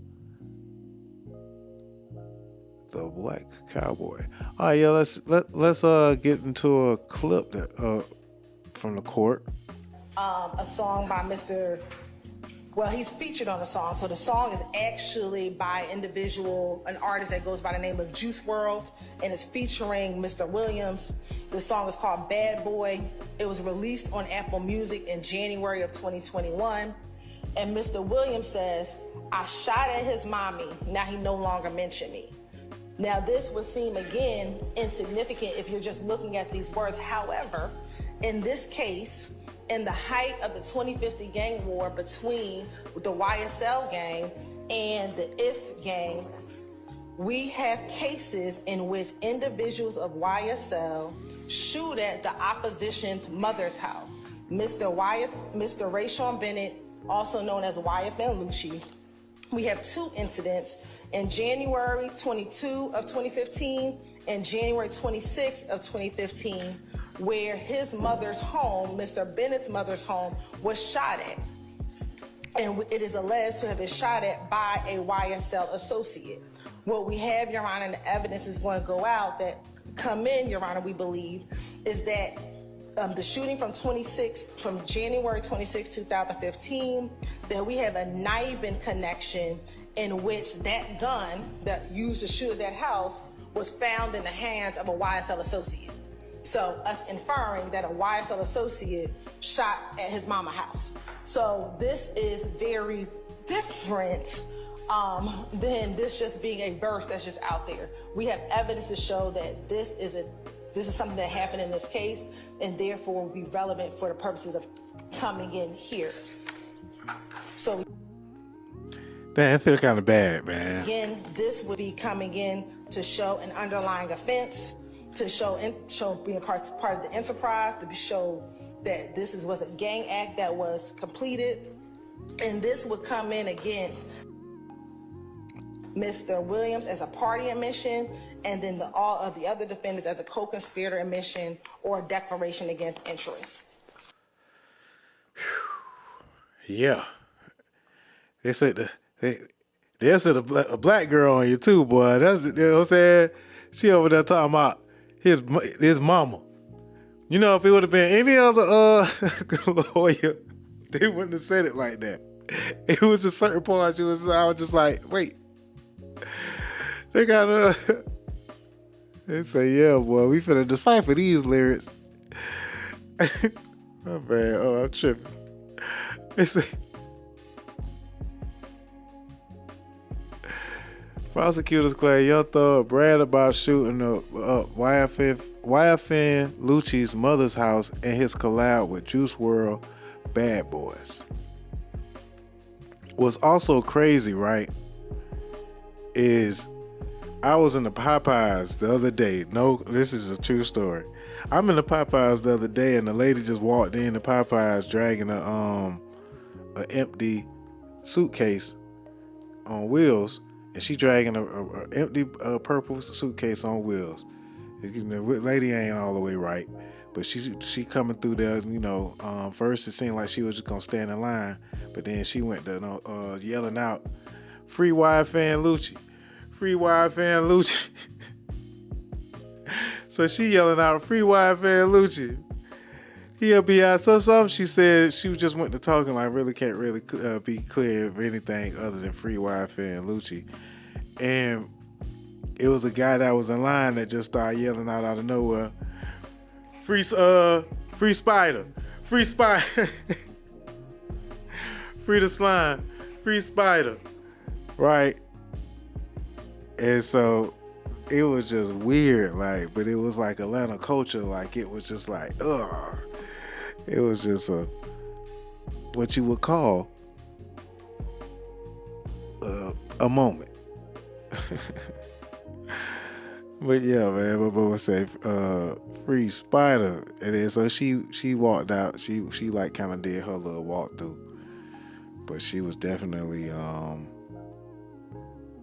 The Black Cowboy. All right, yeah, let's get into a clip that from the court. A song by Mr. Well, he's featured on the song. So the song is actually by an artist that goes by the name of Juice WRLD, and it's featuring Mr. Williams. The song is called Bad Boy. It was released on Apple Music in January of 2021. And Mr. Williams says, I shot at his mommy, now he no longer mentioned me. Now this would seem again insignificant if you're just looking at these words. However, in this case, in the height of the 2050 gang war between the YSL gang and the IF gang, we have cases in which individuals of YSL shoot at the opposition's mother's house. Mr. Rayshawn Bennett, also known as YFN Lucci. We have 2 incidents in January 22 of 2015 and January 26 of 2015, where his mother's home, Mr. Bennett's mother's home, was shot at. And it is alleged to have been shot at by a YSL associate. What we have, Your Honor, and the evidence is going to go out that come in, Your Honor, we believe, is that the shooting from January 26, 2015, that we have a Nibin connection in which that gun that used to shoot at that house was found in the hands of a YSL associate. So us inferring that a YSL associate shot at his mama's house. So this is very different than this just being a verse that's just out there. We have evidence to show that this is something that happened in this case, and therefore will be relevant for the purposes of coming in here. So damn, it feels kind of bad, man. Again, this would be coming in to show an underlying offense, to show being part of the enterprise, to show that this was a gang act that was completed, and this would come in against Mr. Williams as a party admission, and then all of the other defendants as a co-conspirator admission or a declaration against interest. Yeah. They said they said a black girl on you too, boy. That's, you know what I'm saying? She over there talking about his mama. You know, if it would have been any other lawyer, they wouldn't have said it like that. It was a certain part I was just like, wait. They got they say, yeah, boy, we finna decipher these lyrics. My bad. Oh, I'm tripping. They say, prosecutors claim Young Thug bragged about shooting up YFN Lucci's mother's house and his collab with Juice WRLD, Bad Boys. What's also crazy, right, is I was in the Popeyes the other day. No, this is a true story. I'm in the Popeyes the other day, and the lady just walked in the Popeyes dragging an empty suitcase on wheels, and she dragging a empty purple suitcase on wheels. The lady ain't all the way right, but she coming through there. You know, first it seemed like she was just gonna stand in line, but then she went to yelling out, "Free YFN Lucci, free YFN Lucci." So she yelling out, "Free YFN Lucci." He'll be out. So something she said, she just went to talking like really can't really be clear of anything other than free YFN Lucci. And it was a guy that was in line that just started yelling out of nowhere, free Spider, free Spider, free the slime, free Spider, right? And so it was just weird, like, but it was like Atlanta culture, like it was just like, ugh. It was just what you would call a moment. But yeah, man, my mama said free Spider. And then so she walked out. She like kind of did her little walk through. But she was definitely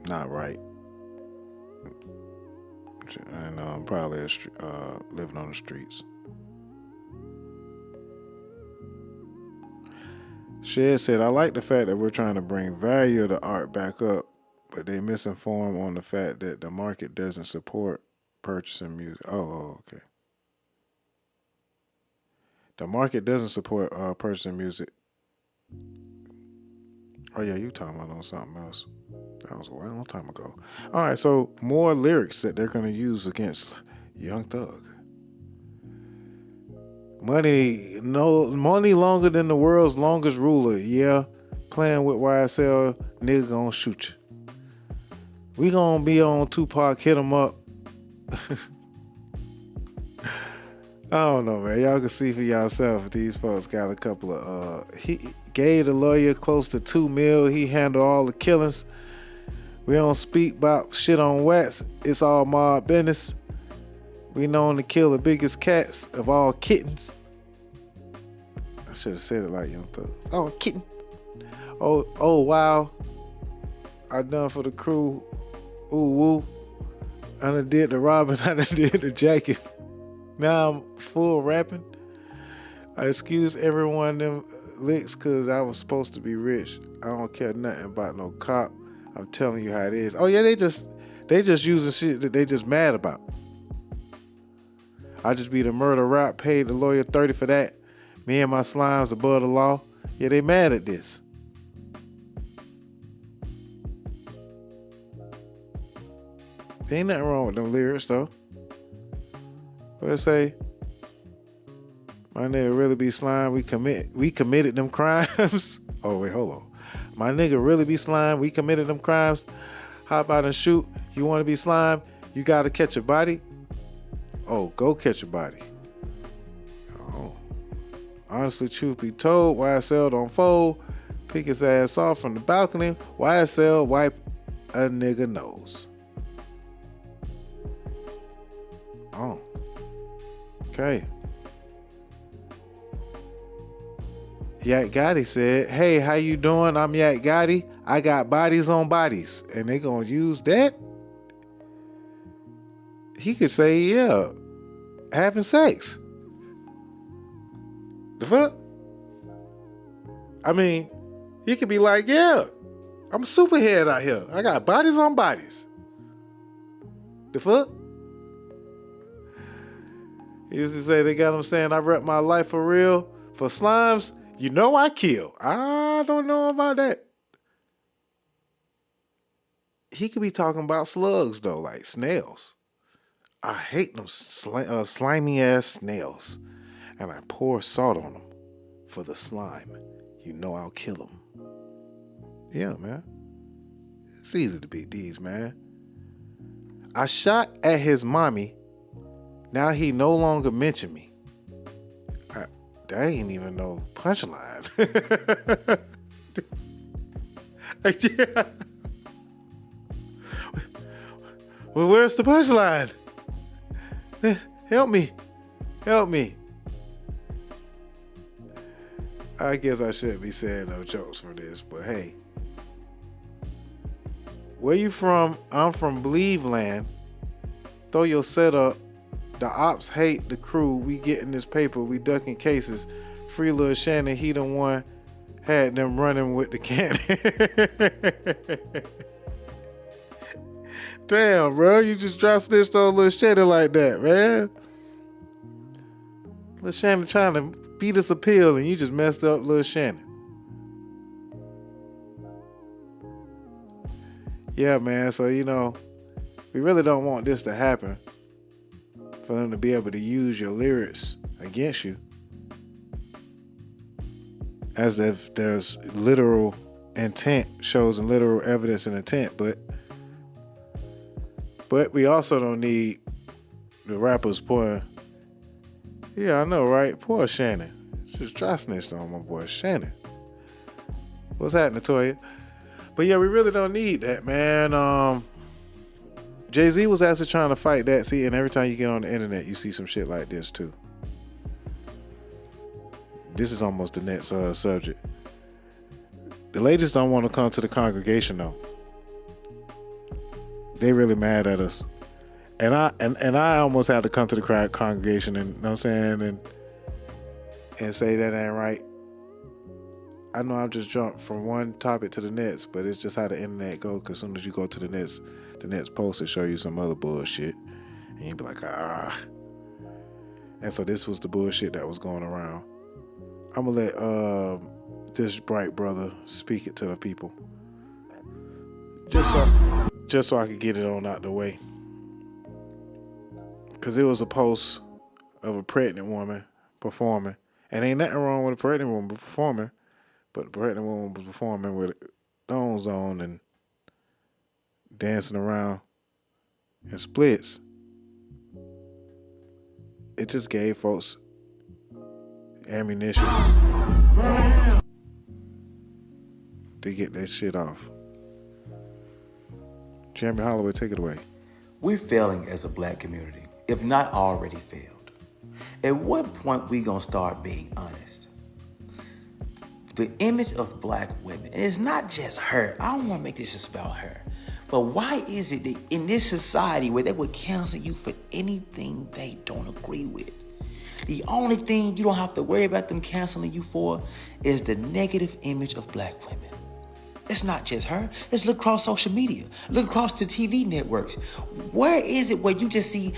not right. And probably living on the streets. Shed said, I like the fact that we're trying to bring value of the art back up, but they misinform on the fact that the market doesn't support purchasing music. Oh, okay. The market doesn't support purchasing music. Oh yeah, you talking about on something else. That was a long time ago. All right, so more lyrics that they're gonna use against Young Thug. Money longer than the world's longest ruler. Yeah, playing with YSL, nigga gonna shoot you. We gonna be on Tupac, hit him up. I don't know, man. Y'all can see for yourself. These folks got a couple of. He gave the lawyer close to $2 million. He handled all the killings. We don't speak about shit on wax. It's all mob business. We known to kill the biggest cats of all kittens. I should have said it like Young Thug. Oh, kitten. Oh, wow. I done for the crew. Ooh, woo. I done did the Robin. I done did the jacket. Now I'm full rapping. I excuse everyone them licks because I was supposed to be rich. I don't care nothing about no cop. I'm telling you how it is. Oh yeah, they just using shit that they just mad about. I just be the murder rap, paid the lawyer $30 for that. Me and my slimes above the law. Yeah, they mad at this. Ain't nothing wrong with them lyrics though. What it say? My nigga really be slime. We committed them crimes. Oh wait, hold on. My nigga really be slime. We committed them crimes. Hop out and shoot. You want to be slime? You got to catch a body. Oh, go catch a body. Oh. Honestly, truth be told, YSL don't fold. Pick his ass off from the balcony. YSL wipe a nigga nose. Oh. Okay. Yak Gotti said, hey, how you doing? I'm Yak Gotti. I got bodies on bodies. And they gonna use that? He could say, yeah, having sex. The fuck? I mean, he could be like, yeah, I'm a superhead out here. I got bodies on bodies. The fuck? He used to say, they got him saying, I rep my life for real. For slimes, you know I kill. I don't know about that. He could be talking about slugs, though, like snails. I hate them slimy ass snails. And I pour salt on them for the slime. You know I'll kill them. Yeah, man. It's easy to beat these, man. I shot at his mommy. Now he no longer mentioned me. That ain't even no punchline. Yeah. Well, where's the punchline? Help me. Help me. I guess I shouldn't be saying no jokes for this, but hey. Where you from? I'm from Cleveland. Throw your setup. The ops hate the crew. We getting this paper. We ducking cases. Free Lil Shannon. He the one had them running with the cannon. Damn, bro. You just dry snitched on Lil Shannon like that, man. Lil Shannon trying to beat his appeal and you just messed up Lil Shannon. Yeah, man. So, you know, we really don't want this to happen. For them to be able to use your lyrics against you. As if there's literal intent, shows and literal evidence and intent, but we also don't need the rappers pouring. Yeah, I know, right? Poor Shannon. Just dry snitched on my boy Shannon. What's happening, Toya? But yeah, we really don't need that, man. Jay-Z was actually trying to fight that. See, and every time you get on the internet, you see some shit like this too. This is almost the next subject. The ladies don't want to come to the congregation though. They really mad at us. And I almost had to come to the congregation and, you know what I'm saying, and say that ain't right. I know I've just jumped from one topic to the next, but it's just how the internet go, because as soon as you go to the next post, it show you some other bullshit. And you be like, ah. And so this was the bullshit that was going around. I'm going to let this bright brother speak it to the people. Just so I could get it on out the way. Because it was a post of a pregnant woman performing. And ain't nothing wrong with a pregnant woman performing. But the pregnant woman was performing with thongs on and dancing around in splits. It just gave folks ammunition to get that shit off. Jeremy Holloway, take it away. We're failing as a black community, if not already failed. At what point we gonna start being honest? The image of black women, and it's not just her. I don't wanna make this just about her. But why is it that in this society where they would cancel you for anything they don't agree with, the only thing you don't have to worry about them canceling you for is the negative image of black women? It's not just her. It's look across social media. Look across the TV networks. Where is it where you just see,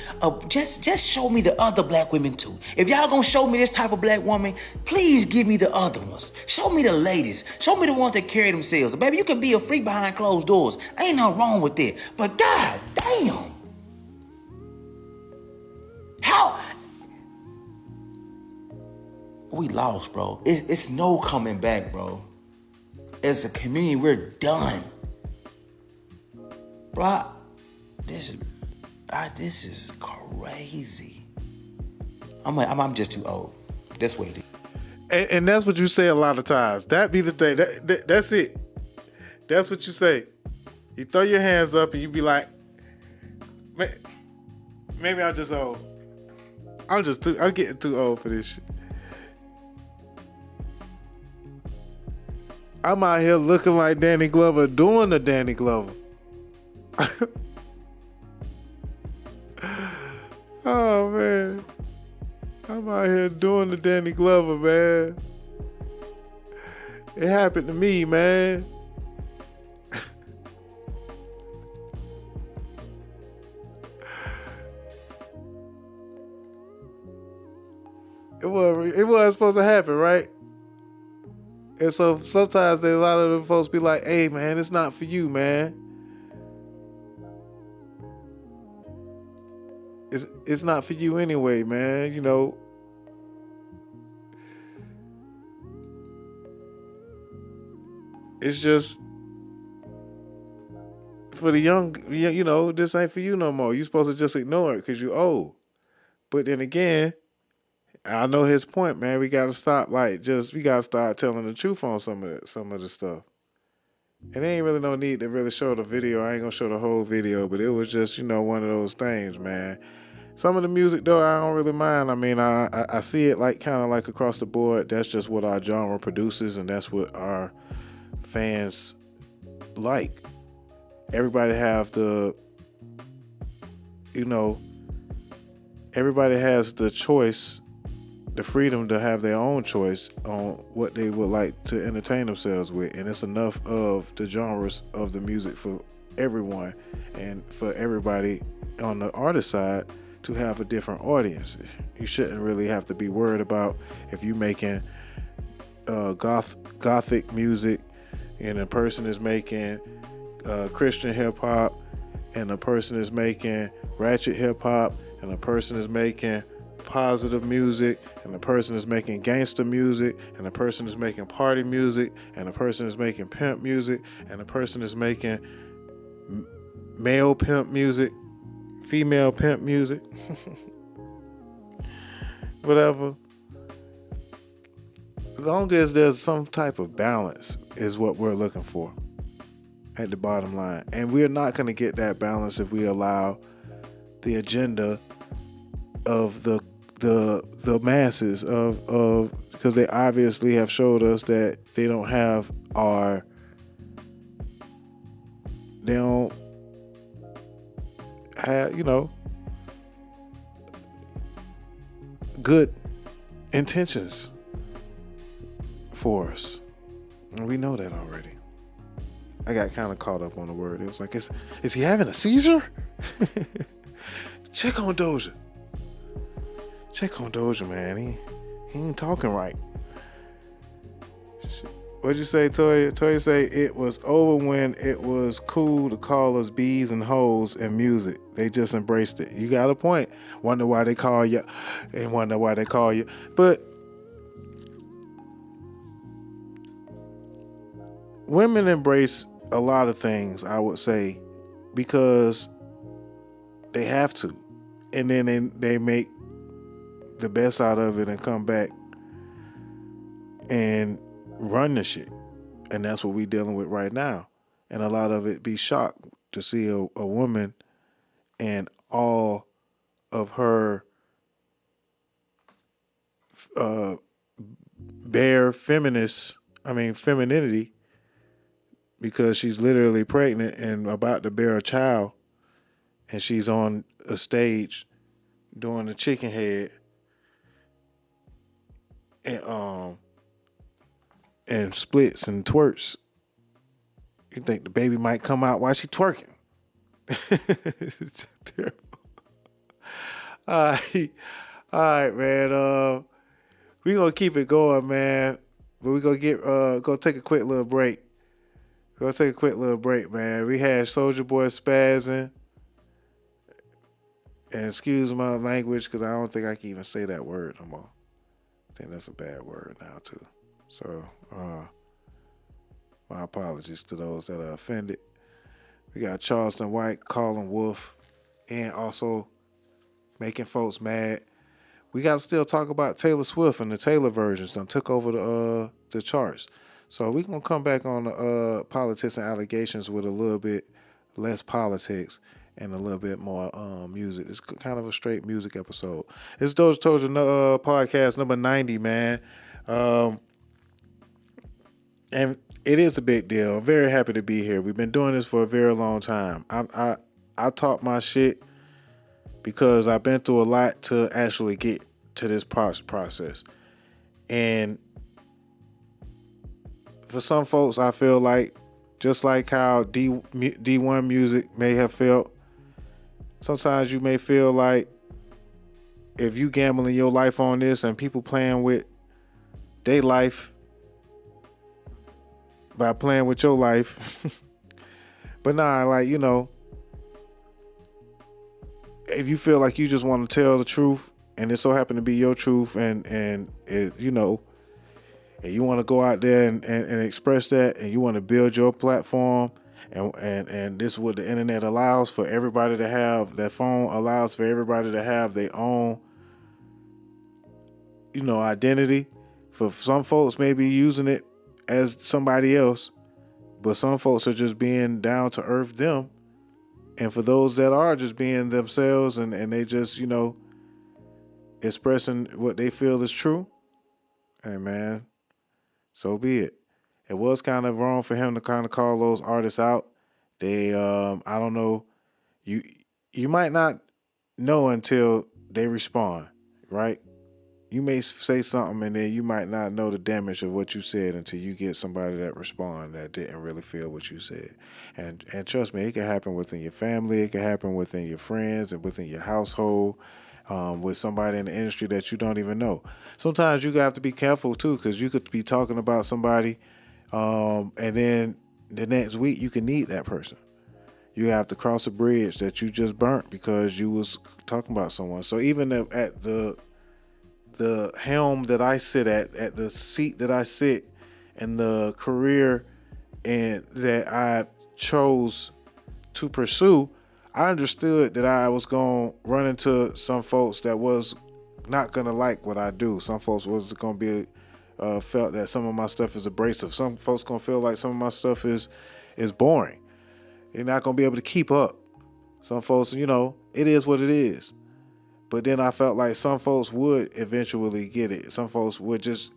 just show me the other black women too. If y'all gonna show me this type of black woman, please give me the other ones. Show me the ladies. Show me the ones that carry themselves. Baby, you can be a freak behind closed doors. Ain't nothing wrong with that. But god damn. How? We lost, bro. It's no coming back, bro. As a community, we're done. Bro, this is crazy. I'm just too old. That's what it is. And that's what you say a lot of times. That be the thing. That's it. That's what you say. You throw your hands up and you be like, maybe I'm just old. I'm getting too old for this shit. I'm out here looking like Danny Glover, doing the Danny Glover. Oh, man. I'm out here doing the Danny Glover, man. It happened to me, man. It wasn't supposed to happen, right? And so sometimes a lot of them folks be like, hey, man, it's not for you, man. It's not for you anyway, man. You know. It's just for the young, you know, this ain't for you no more. You're supposed to just ignore it because you're old. But then again, I know his point, man. We gotta stop, we gotta start telling the truth on some of the stuff. And there ain't really no need to really show the video. I ain't gonna show the whole video, but it was just, you know, one of those things, man. Some of the music though, I don't really mind. I mean, I see it kind of like across the board. That's just what our genre produces, and that's what our fans like. Everybody have everybody has the choice, the freedom to have their own choice on what they would like to entertain themselves with. And it's enough of the genres of the music for everyone and for everybody on the artist side to have a different audience. You shouldn't really have to be worried about if you're making gothic music and a person is making Christian hip hop and a person is making ratchet hip hop and a person is making positive music, and a person is making gangster music, and a person is making party music, and a person is making pimp music, and a person is making male pimp music, female pimp music, whatever. As long as there's some type of balance is what we're looking for at the bottom line. And we're not going to get that balance if we allow the agenda of the masses of because they obviously have showed us that they don't have good intentions for us. And we know that already. I got kind of caught up on the word. It was like, is he having a seizure? Check on Doja. Check on Doja, man. He ain't talking right. What'd you say, Toya? Toya say it was over when it was cool to call us bees and hoes in music. They just embraced it. You got a point. Wonder why they call you, and wonder why they call you. But women embrace a lot of things, I would say, because they have to. And then they make the best out of it and come back and run the shit. And that's what we dealing with right now. And a lot of it be shocked to see a woman and all of her bare femininity, because she's literally pregnant and about to bear a child, and she's on a stage doing the chicken head and splits and twerks. You think the baby might come out while she twerking. It's terrible. All right, man. We gonna keep it going, man. But we gonna go take a quick little break. Man. We had Soulja Boy spazzing. And excuse my language, because I don't think I can even say that word no more. I think that's a bad word now, too. So, my apologies to those that are offended. We got Charleston White, calling Wolf, and also making folks mad. We got to still talk about Taylor Swift and the Taylor versions that took over the charts. So we're going to come back on the politics and allegations with a little bit less politics and a little bit more music. It's kind of a straight music episode. It's DozhaToldya Podcast number 90, man. And it is a big deal. I'm very happy to be here. We've been doing this for a very long time. I talk my shit because I've been through a lot to actually get to this process. And for some folks, I feel like, just like how D1 music may have felt, sometimes you may feel like if you gambling your life on this and people playing with their life by playing with your life. But nah, like, you know, if you feel like you just want to tell the truth and it so happened to be your truth and it, you know, and you want to go out there and express that, and you want to build your platform, and this is what the internet allows for everybody to have, that phone allows for everybody to have their own, you know, identity. For some folks maybe using it as somebody else, but some folks are just being down to earth them. And for those that are just being themselves and they just, you know, expressing what they feel is true, hey man, so be it. It was kind of wrong for him to kind of call those artists out. They, I don't know, you might not know until they respond, right? You may say something and then you might not know the damage of what you said until you get somebody that respond that didn't really feel what you said. And trust me, it can happen within your family, it can happen within your friends and within your household, with somebody in the industry that you don't even know. Sometimes you have to be careful too, because you could be talking about somebody, and then the next week you can need that person. You have to cross a bridge that you just burnt because you was talking about someone. So even at the helm that I sit at the seat that I sit, and the career and that I chose to pursue, I understood that I was going to run into some folks that was not going to like what I do. Some folks was going to be felt that some of my stuff is abrasive. Some folks going to feel like some of my stuff is boring. They're not going to be able to keep up. Some folks, you know, it is what it is. But then I felt like some folks would eventually get it. Some folks would just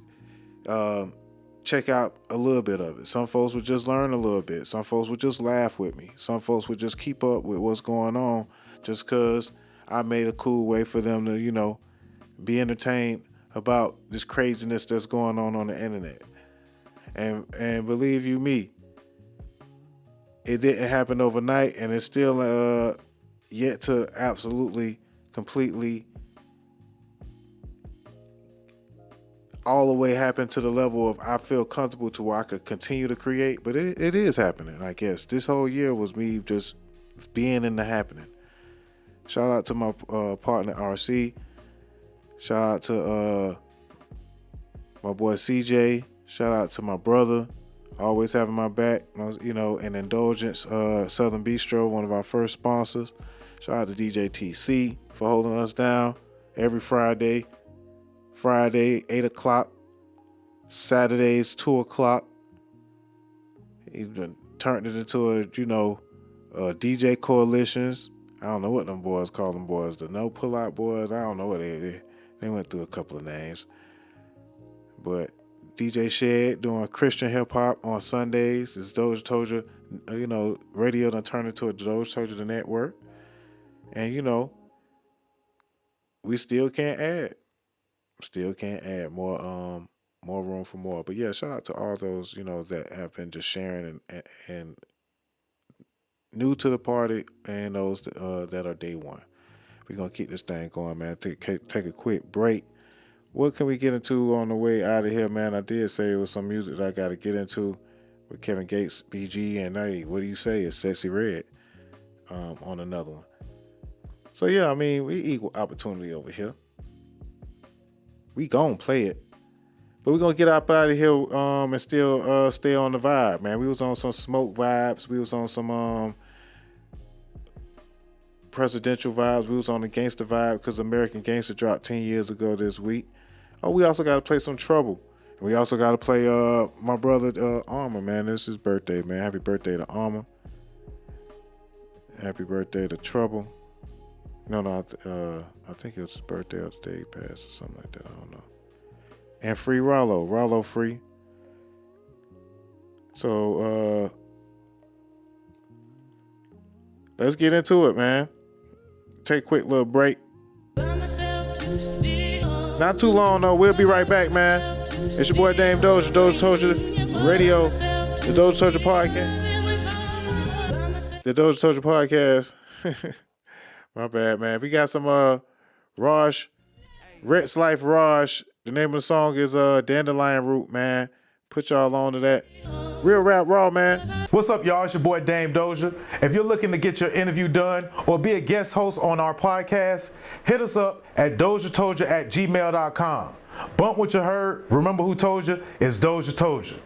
check out a little bit of it. Some folks would just learn a little bit. Some folks would just laugh with me. Some folks would just keep up with what's going on just because I made a cool way for them to, you know, be entertained about this craziness that's going on the internet. And believe you me, it didn't happen overnight, and it's still yet to absolutely, completely all the way happened to the level of I feel comfortable to where I could continue to create, but it is happening, I guess. This whole year was me just being in the happening. Shout out to my partner RC. Shout out to my boy CJ. Shout out to my brother, always having my back, you know, and Indulgence Southern Bistro, one of our first sponsors. Shout out to DJ TC for holding us down every Friday, 8 o'clock, Saturdays, 2 o'clock. He turned it into a, you know, DJ coalitions. I don't know what them boys call them boys. The no pull-out boys. I don't know what they went through a couple of names. But DJ Shed doing Christian hip-hop on Sundays. This DozhaToldya, you know, radio done turned into a DozhaToldya network. And, you know, we still can't add. Still can't add more room for more. But yeah, shout out to all those, you know, that have been just sharing and new to the party and those that are day one. We're going to keep this thing going, man. Take a quick break. What can we get into on the way out of here, man? I did say it was some music that I got to get into with Kevin Gates, BG, and hey, what do you say? It's Sexy Red on another one. So yeah, I mean, we equal opportunity over here. We gon' play it. But we're going to get up out of here and still stay on the vibe, man. We was on some smoke vibes. We was on some presidential vibes. We was on the gangster vibe because American Gangster dropped 10 years ago this week. Oh, we also got to play some Trouble. And we also got to play my brother Armor, man. This is his birthday, man. Happy birthday to Armor. Happy birthday to Trouble. No, I think it was his birthday or the day he passed or something like that. I don't know. And free Rollo free. So let's get into it, man. Take a quick little break. Not too long though. We'll be right back, man. It's your boy Dame Dozha, DozhaToldya Radio, the DozhaToldya Podcast. The DozhaToldya Podcast. My bad, man. We got some Raj, Rex Life Raj. The name of the song is Dandelion Root, man. Put y'all on to that. Real Rap Raw, man. What's up, y'all? It's your boy Dame Dozha. If you're looking to get your interview done or be a guest host on our podcast, hit us up at DozhaToldya.COM. Bump what you heard. Remember who told you? It's DozhaToldya.